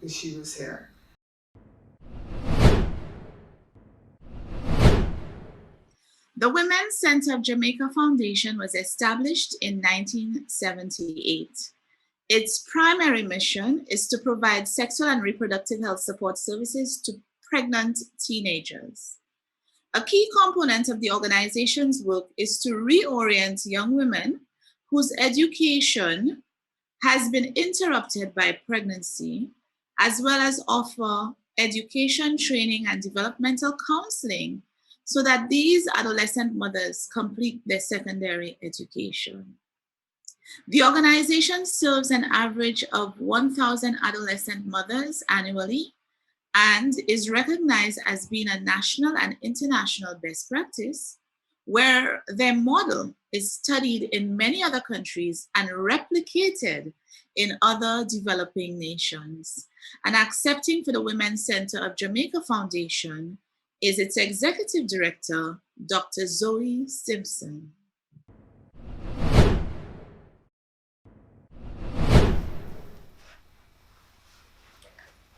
Sheroes here. The Women's Center of Jamaica Foundation was established in 1978. Its primary mission is to provide sexual and reproductive health support services to pregnant teenagers. A key component of the organization's work is to reorient young women whose education has been interrupted by pregnancy, as well as offer education, training, and developmental counseling so that these adolescent mothers complete their secondary education. The organization serves an average of 1,000 adolescent mothers annually and is recognized as being a national and international best practice, where their model is studied in many other countries and replicated in other developing nations. And accepting for the Women's Center of Jamaica Foundation is its executive director, Dr. Zoe Simpson.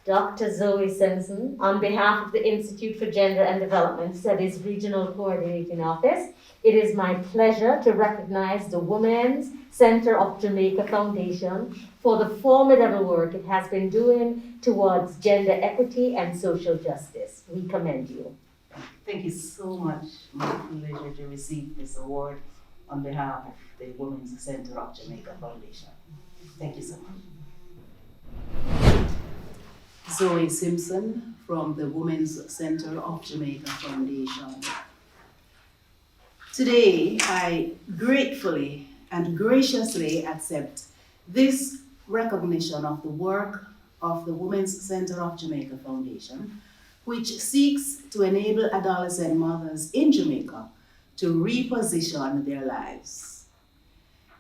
Dr. Zoe Simpson, on behalf of the Institute for Gender and Development Studies Regional Coordinating Office, it is my pleasure to recognize the Women's Center of Jamaica Foundation for the formidable work it has been doing towards gender equity and social justice. We commend you. Thank you so much. My pleasure to receive this award on behalf of the Women's Center of Jamaica Foundation. Thank you so much. Zoe Simpson from the Women's Center of Jamaica Foundation. Today, I gratefully and graciously accept this recognition of the work of the Women's Center of Jamaica Foundation, which seeks to enable adolescent mothers in Jamaica to reposition their lives.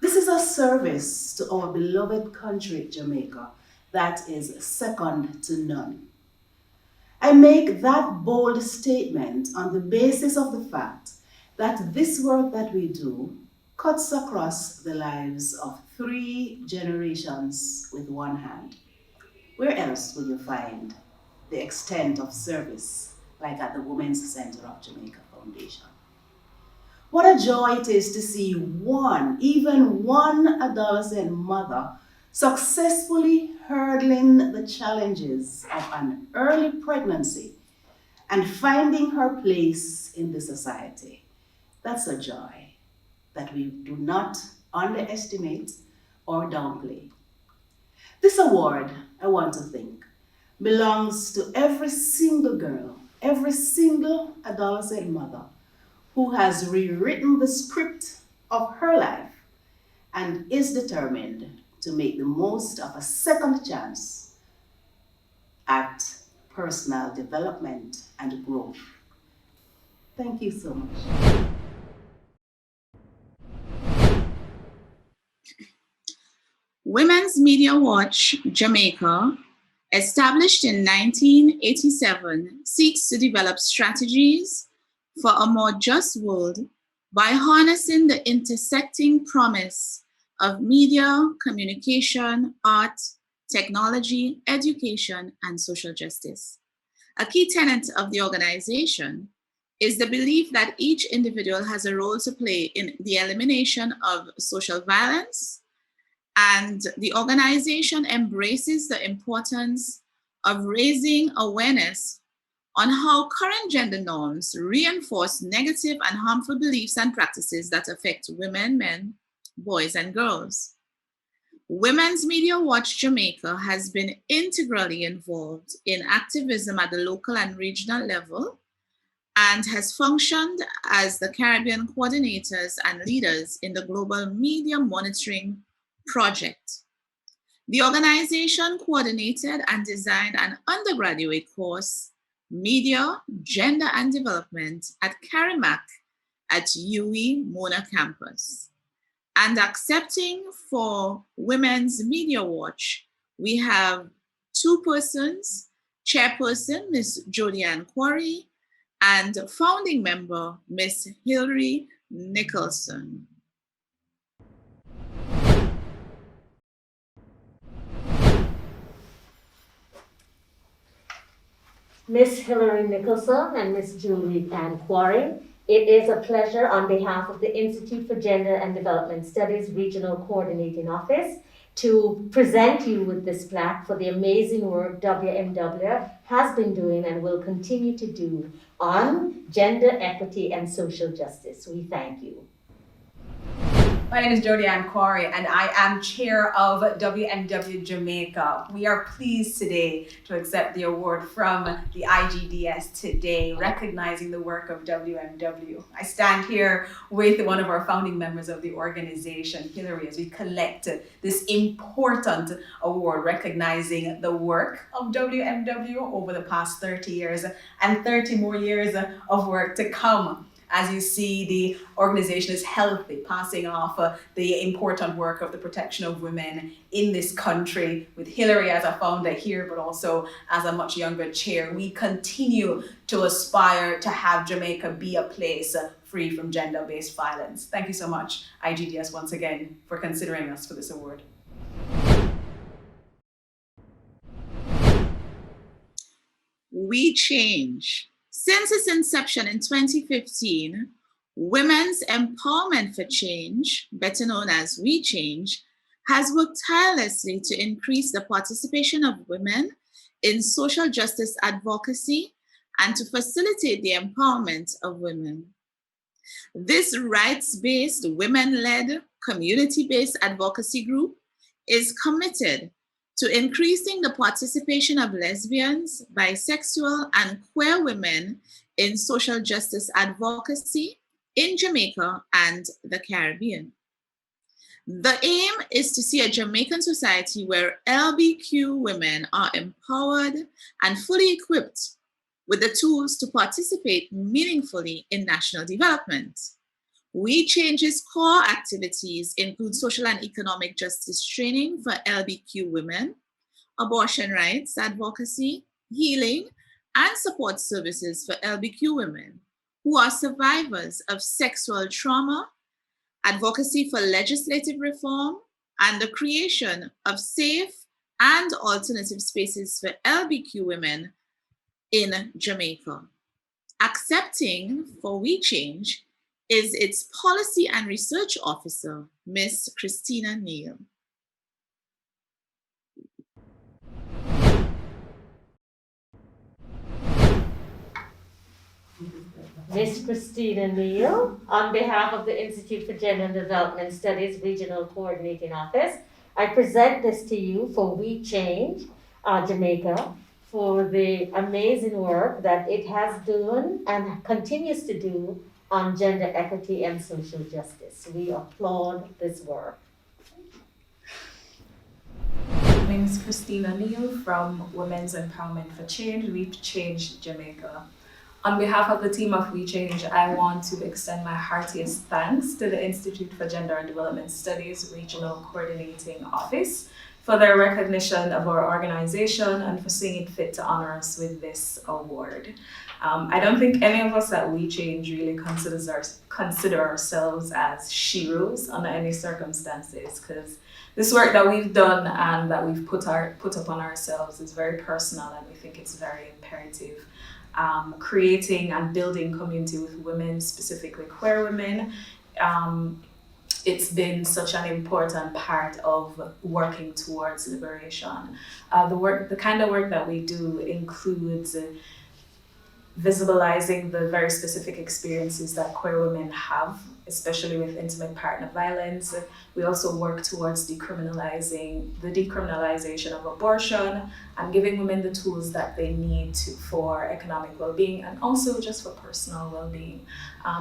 This is a service to our beloved country, Jamaica, that is second to none. I make that bold statement on the basis of the fact that this work that we do cuts across the lives of 3 generations with one hand. Where else will you find the extent of service like at the Women's Center of Jamaica Foundation? What a joy it is to see even one adolescent mother successfully hurdling the challenges of an early pregnancy and finding her place in the society. That's a joy that we do not underestimate or downplay. This award, I want to think, belongs to every single girl, every single adolescent mother who has rewritten the script of her life and is determined to make the most of a second chance at personal development and growth. Thank you so much. Women's Media Watch Jamaica, established in 1987, seeks to develop strategies for a more just world by harnessing the intersecting promise of media, communication, art, technology, education, and social justice. A key tenet of the organization is the belief that each individual has a role to play in the elimination of social violence, and the organization embraces the importance of raising awareness on how current gender norms reinforce negative and harmful beliefs and practices that affect women, men, boys, and girls. Women's Media Watch Jamaica has been integrally involved in activism at the local and regional level and has functioned as the Caribbean coordinators and leaders in the Global Media Monitoring Project. The organization coordinated and designed an undergraduate course, Media, Gender and Development at CARIMAC at UWI Mona campus. And accepting for Women's Media Watch, we have two persons, chairperson, Ms. Jodianne Quarry, and founding member, Ms. Hilary Nicholson. Ms. Hilary Nicholson and Ms. Julie Ann Quarry, it is a pleasure on behalf of the Institute for Gender and Development Studies Regional Coordinating Office to present you with this plaque for the amazing work WMW has been doing and will continue to do on gender equity and social justice. We thank you. My name is Jodianne Quarry and I am chair of WMW Jamaica. We are pleased today to accept the award from the IGDS today, recognizing the work of WMW. I stand here with one of our founding members of the organization, Hilary, as we collect this important award recognizing the work of WMW over the past 30 years and 30 more years of work to come. As you see, the organization is healthy, passing off the important work of the protection of women in this country with Hilary as a founder here, but also as a much younger chair. We continue to aspire to have Jamaica be a place free from gender-based violence. Thank you so much, IGDS, once again, for considering us for this award. We change. Since its inception in 2015, Women's Empowerment for Change, better known as We Change, has worked tirelessly to increase the participation of women in social justice advocacy and to facilitate the empowerment of women. This rights-based, women-led, community-based advocacy group is committed to increasing the participation of lesbians, bisexual, and queer women in social justice advocacy in Jamaica and the Caribbean. The aim is to see a Jamaican society where LBQ women are empowered and fully equipped with the tools to participate meaningfully in national development. We Change's core activities include social and economic justice training for LBQ women, abortion rights advocacy, healing, and support services for LBQ women who are survivors of sexual trauma, advocacy for legislative reform, and the creation of safe and alternative spaces for LBQ women in Jamaica. Accepting for We Change is its Policy and Research Officer, Ms. Christina Neal. Ms. Christina Neal, on behalf of the Institute for Gender and Development Studies Regional Coordinating Office, I present this to you for We Change Jamaica, for the amazing work that it has done and continues to do on gender equity and social justice. We applaud this work. My name is Christina Neal from Women's Empowerment for Change. We've changed Jamaica. On behalf of the team of We Change, I want to extend my heartiest thanks to the Institute for Gender and Development Studies Regional Coordinating Office for their recognition of our organization and for seeing it fit to honor us with this award. I don't think any of us at We Change really consider ourselves as Sheroes under any circumstances, because this work that we've done and that we've put upon ourselves is very personal, and we think it's very imperative. Creating and building community with women, specifically queer women, it's been such an important part of working towards liberation. The kind of work that we do includes visibilizing the very specific experiences that queer women have, especially with intimate partner violence. We also work towards decriminalizing the decriminalization of abortion and giving women the tools that they need for economic well-being and also just for personal well-being.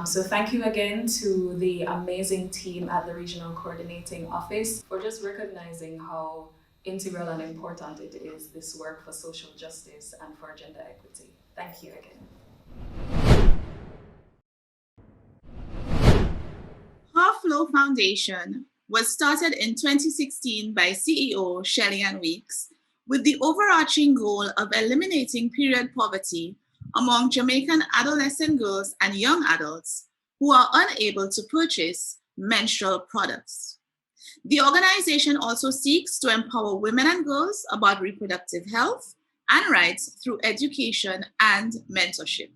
So thank you again to the amazing team at the Regional Coordinating Office for just recognizing how integral and important it is, this work for social justice and for gender equity. Thank you again. Her Flow Foundation was started in 2016 by CEO Shelly-Ann Weeks with the overarching goal of eliminating period poverty among Jamaican adolescent girls and young adults who are unable to purchase menstrual products. The organization also seeks to empower women and girls about reproductive health and rights through education and mentorship.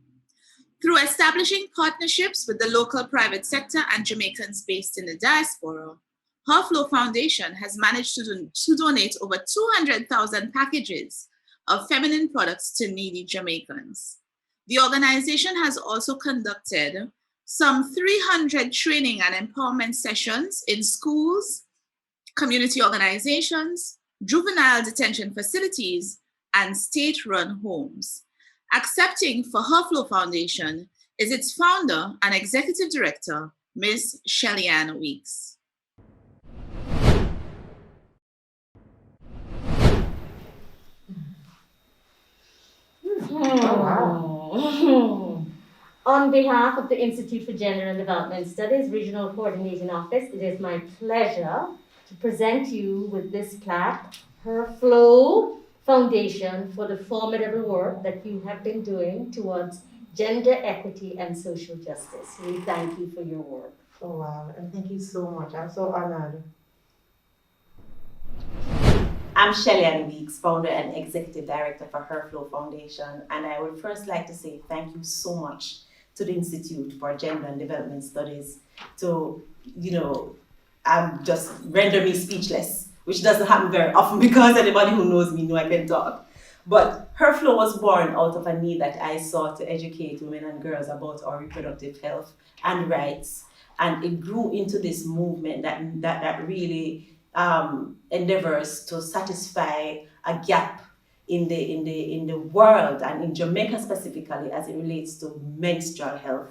Through establishing partnerships with the local private sector and Jamaicans based in the diaspora, Her Flow Foundation has managed to donate over 200,000 packages of feminine products to needy Jamaicans. The organization has also conducted some 300 training and empowerment sessions in schools, community organizations, juvenile detention facilities, and state-run homes. Accepting for Her Flow Foundation is its founder and executive director, Ms. Shelly-Ann Weeks. On behalf of the Institute for Gender and Development Studies Regional Coordinating Office, it is my pleasure to present you with this plaque, Her Flow Foundation, for the formidable work that you have been doing towards gender equity and social justice. We thank you for your work. Oh wow, and thank you so much. I'm so honored. I'm Shelly-Ann Weeks, founder and executive director for Her Flow Foundation, and I would first like to say thank you so much to the Institute for Gender and Development Studies to, just render me speechless, which doesn't happen very often because anybody who knows me knows I can talk. But Her Flow was born out of a need that I saw to educate women and girls about our reproductive health and rights, and it grew into this movement that really endeavors to satisfy a gap in the world and in Jamaica specifically as it relates to menstrual health.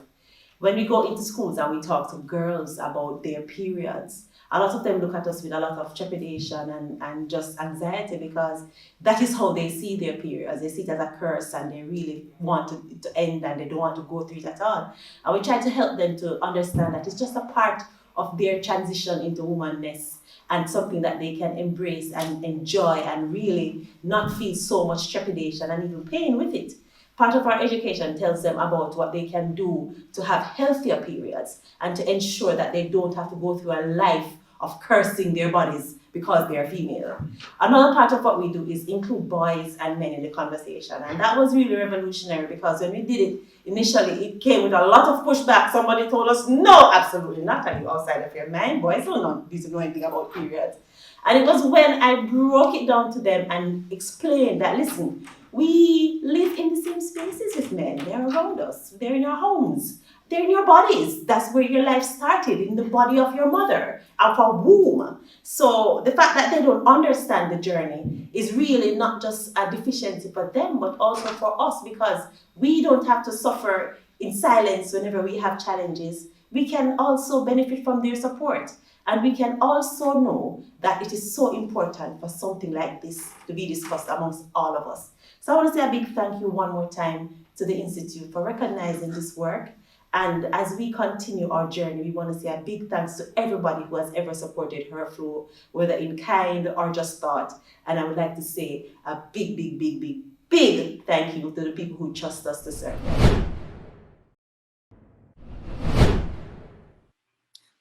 When we go into schools and we talk to girls about their periods, a lot of them look at us with a lot of trepidation and just anxiety because that is how they see their periods. They see it as a curse and they really want it to end and they don't want to go through it at all. And we try to help them to understand that it's just a part of their transition into womanness and something that they can embrace and enjoy and really not feel so much trepidation and even pain with it. Part of our education tells them about what they can do to have healthier periods and to ensure that they don't have to go through a life of cursing their bodies because they are female. Another part of what we do is include boys and men in the conversation. And that was really revolutionary because when we did it, initially it came with a lot of pushback. Somebody told us, no, absolutely not. Are you outside of your mind? Boys don't know anything about periods. And it was when I broke it down to them and explained that, listen, we live in the same spaces with men. They're around us. They're in our homes. They're in your bodies. That's where your life started, in the body of your mother, of a womb. So the fact that they don't understand the journey is really not just a deficiency for them, but also for us, because we don't have to suffer in silence whenever we have challenges. We can also benefit from their support. And we can also know that it is so important for something like this to be discussed amongst all of us. So I want to say a big thank you one more time to the Institute for recognizing this work. And as we continue our journey, we want to say a big thanks to everybody who has ever supported Her Flow, whether in kind or just thought. And I would like to say a big, big, big, big, big thank you to the people who trust us to serve them.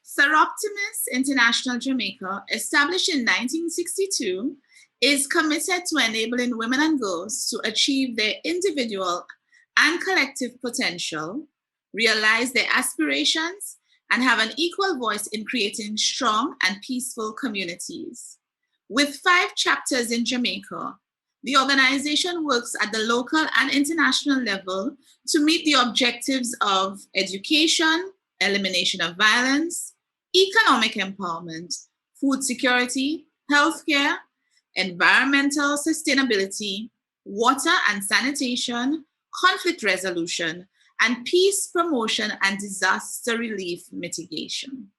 Seroptimus International Jamaica, established in 1962, is committed to enabling women and girls to achieve their individual and collective potential, realize their aspirations, and have an equal voice in creating strong and peaceful communities. With 5 chapters in Jamaica, The organization works at the local and international level to meet the objectives of education, elimination of violence, economic empowerment, food security, healthcare, environmental sustainability, water and sanitation, conflict resolution, and peace promotion and disaster relief mitigation.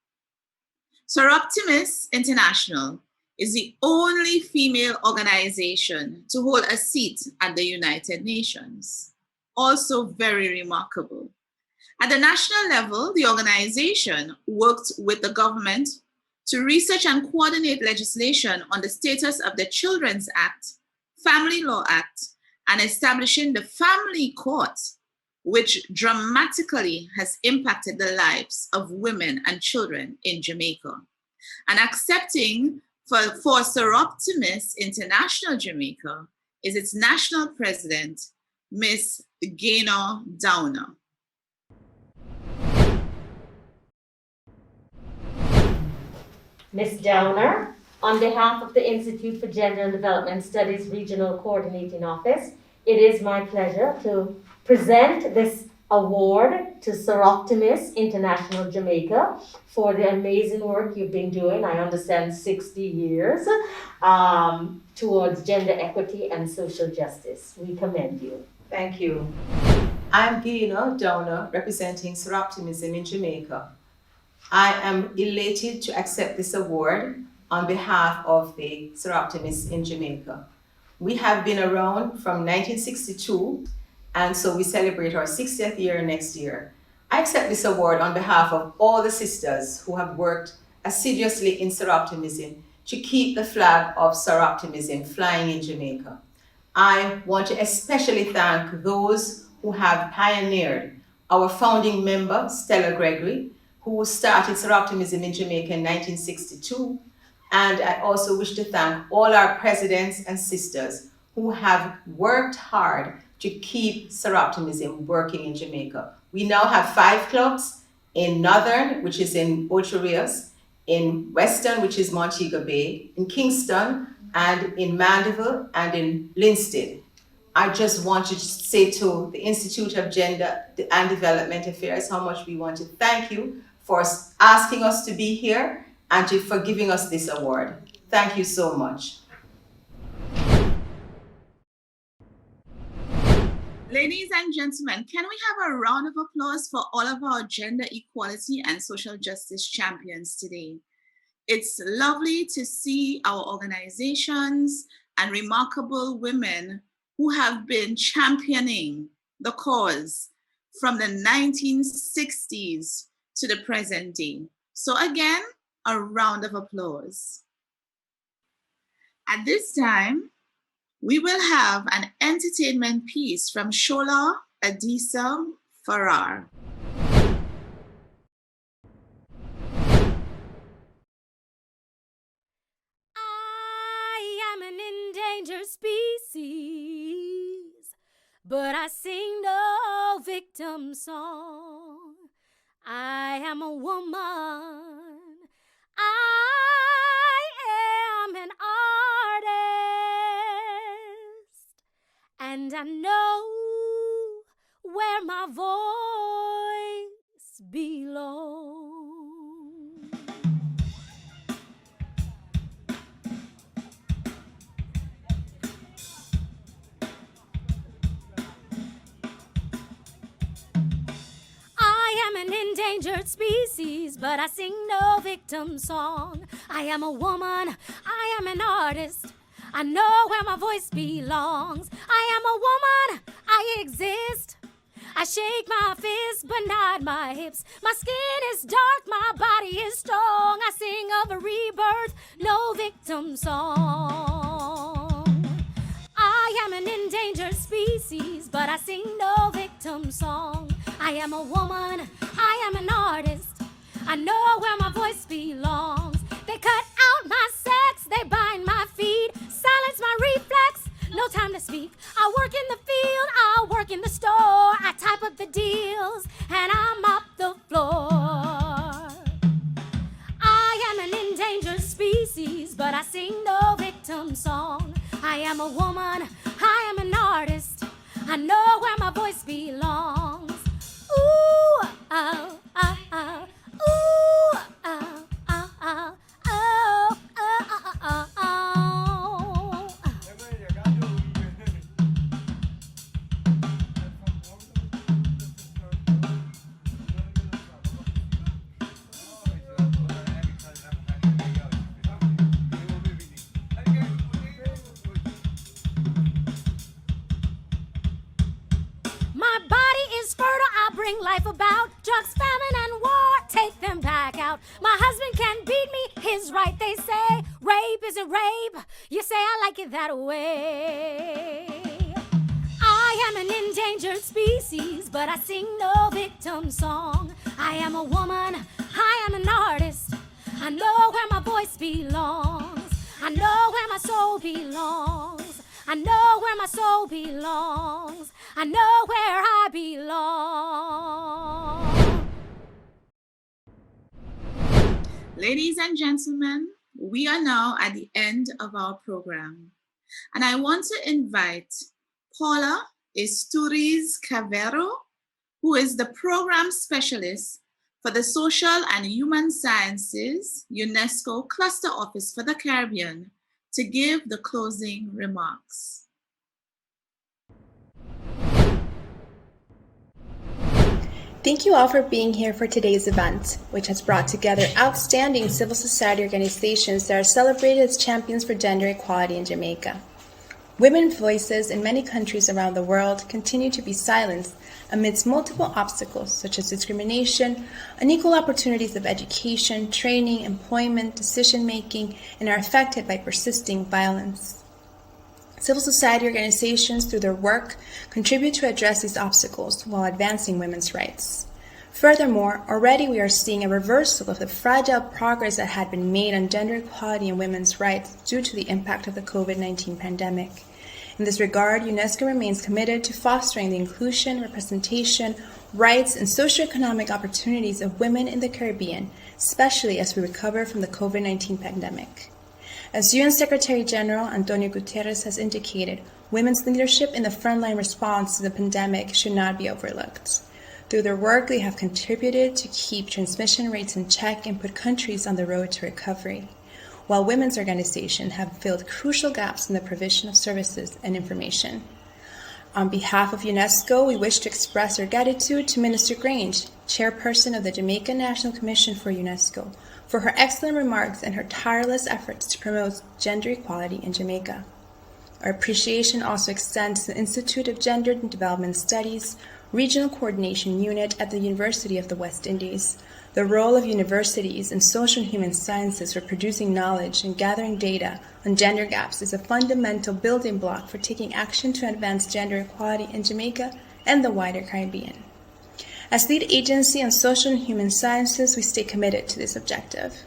Soroptimus International is the only female organization to hold a seat at the United Nations. Also very remarkable. At the national level, the organization worked with the government to research and coordinate legislation on the status of the Children's Act, Family Law Act, and establishing the Family Court, which dramatically has impacted the lives of women and children in Jamaica. And accepting for Soroptimus International Jamaica is its national president, Miss Keynote Downer. Ms. Downer, on behalf of the Institute for Gender and Development Studies Regional Coordinating Office, it is my pleasure to present this award to Soroptimus International Jamaica for the amazing work you've been doing, I understand 60 years, towards gender equity and social justice. We commend you. Thank you. I'm Keynote Downer, representing Soroptimism in Jamaica. I am elated to accept this award on behalf of the Soroptimists in Jamaica. We have been around from 1962, and so we celebrate our 60th year next year. I accept this award on behalf of all the sisters who have worked assiduously in Soroptimism to keep the flag of Soroptimism flying in Jamaica. I want to especially thank those who have pioneered. Our founding member, Stella Gregory, who started Soroptimism in Jamaica in 1962. And I also wish to thank all our presidents and sisters who have worked hard to keep Soroptimism working in Jamaica. We now have 5 clubs in Northern, which is in Ocho Rios, in Western, which is Montego Bay, in Kingston, and in Mandeville, and in Linstead. I just want to say to the Institute of Gender and Development Affairs how much we want to thank you for asking us to be here and for giving us this award. Thank you so much. Ladies and gentlemen, can we have a round of applause for all of our gender equality and social justice champions today? It's lovely to see our organizations and remarkable women who have been championing the cause from the 1960s to the present day. So again, a round of applause. At this time, we will have an entertainment piece from Shola Adisa Farrar. I am an endangered species, but I sing no victim song. I am a woman. I am an artist, and I know where my voice belongs. I am an endangered species, but I sing no victim song. I am a woman, I am an artist, I know where my voice belongs. I am a woman, I exist. I shake my fists, but not my hips. My skin is dark, my body is strong. I sing of a rebirth, no victim song. I am an endangered species, but I sing no victim song. I am a woman, I am an artist, I know where my voice belongs. They cut out my sex, they bind my feet, silence my reflex, no time to speak. I work in the field, I work in the store, I type up the deals, and I mop the floor. I am an endangered species, but I sing no victim song. I am a woman, I am an artist. I know where my voice belongs. Ooh, oh, oh, oh. Ooh, oh, oh, oh. Oh, oh, oh, oh, oh. My body is fertile, I bring life about. Drugs, famine, and war, take them back out. My husband can beat me, his right, they say. Rape isn't rape, you say I like it that way. I am an endangered species, but I sing no victim song. I am a woman, I am an artist. I know where my voice belongs. I know where my soul belongs. I know where my soul belongs. I know where I belong. Ladies and gentlemen, we are now at the end of our program, and I want to invite Paula Isturiz Cavero, who is the program specialist for the Social and Human Sciences UNESCO Cluster Office for the Caribbean, to give the closing remarks. Thank you all for being here for today's event, which has brought together outstanding civil society organizations that are celebrated as champions for gender equality in Jamaica. Women's voices in many countries around the world continue to be silenced amidst multiple obstacles such as discrimination, unequal opportunities of education, training, employment, decision-making, and are affected by persisting violence. Civil society organizations, through their work, contribute to address these obstacles while advancing women's rights. Furthermore, already we are seeing a reversal of the fragile progress that had been made on gender equality and women's rights due to the impact of the COVID-19 pandemic. In this regard, UNESCO remains committed to fostering the inclusion, representation, rights, and socioeconomic opportunities of women in the Caribbean, especially as we recover from the COVID-19 pandemic. As UN Secretary General Antonio Guterres has indicated, women's leadership in the frontline response to the pandemic should not be overlooked. Through their work, they have contributed to keep transmission rates in check and put countries on the road to recovery, while women's organizations have filled crucial gaps in the provision of services and information. On behalf of UNESCO, we wish to express our gratitude to Minister Grange, Chairperson of the Jamaica National Commission for UNESCO, for her excellent remarks and her tireless efforts to promote gender equality in Jamaica. Our appreciation also extends to the Institute of Gender and Development Studies, Regional Coordination Unit at the University of the West Indies. The role of universities in social and human sciences for producing knowledge and gathering data on gender gaps is a fundamental building block for taking action to advance gender equality in Jamaica and the wider Caribbean. As lead agency on social and human sciences, we stay committed to this objective.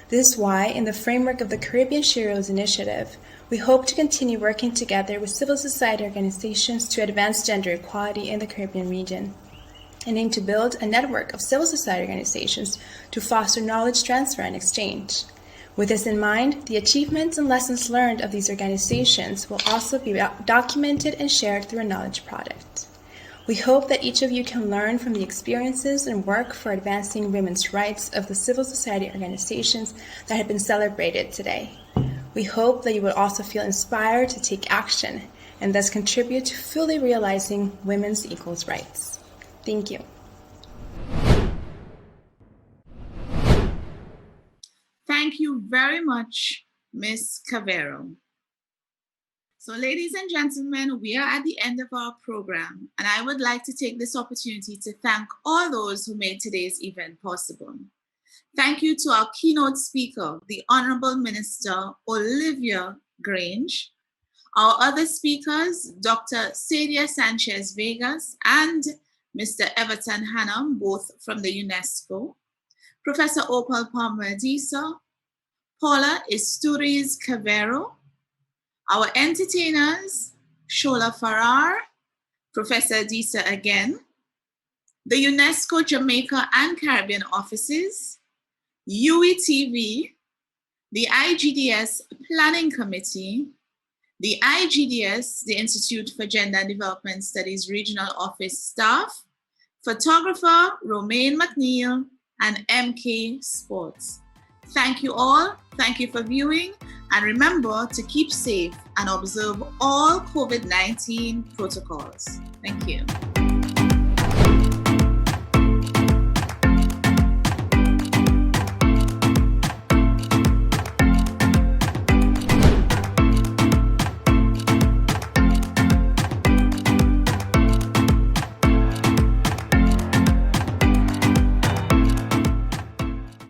This is why, in the framework of the Caribbean Sheroes initiative, we hope to continue working together with civil society organizations to advance gender equality in the Caribbean region, and aim to build a network of civil society organizations to foster knowledge transfer and exchange. With this in mind, the achievements and lessons learned of these organizations will also be documented and shared through a knowledge product. We hope that each of you can learn from the experiences and work for advancing women's rights of the civil society organizations that have been celebrated today. We hope that you will also feel inspired to take action and thus contribute to fully realizing women's equal rights. Thank you. Thank you very much, Ms. Cavero. So, ladies and gentlemen, we are at the end of our program, and I would like to take this opportunity to thank all those who made today's event possible. Thank you to our keynote speaker, the Honorable Minister Olivia Grange, our other speakers, Dr. Sadia Sanchez Vegas and Mr. Everton Hannam, both from the UNESCO, Professor Opal Palmer-Disa, Paula Isturiz Cavero, our entertainers, Shola Farrar, Professor Disa again, the UNESCO Jamaica and Caribbean offices, UWITV, the IGDS Planning Committee, the IGDS, the Institute for Gender and Development Studies Regional Office staff, photographer Romaine McNeil, and MK Sports. Thank you all. Thank you for viewing. And remember to keep safe and observe all COVID-19 protocols. Thank you.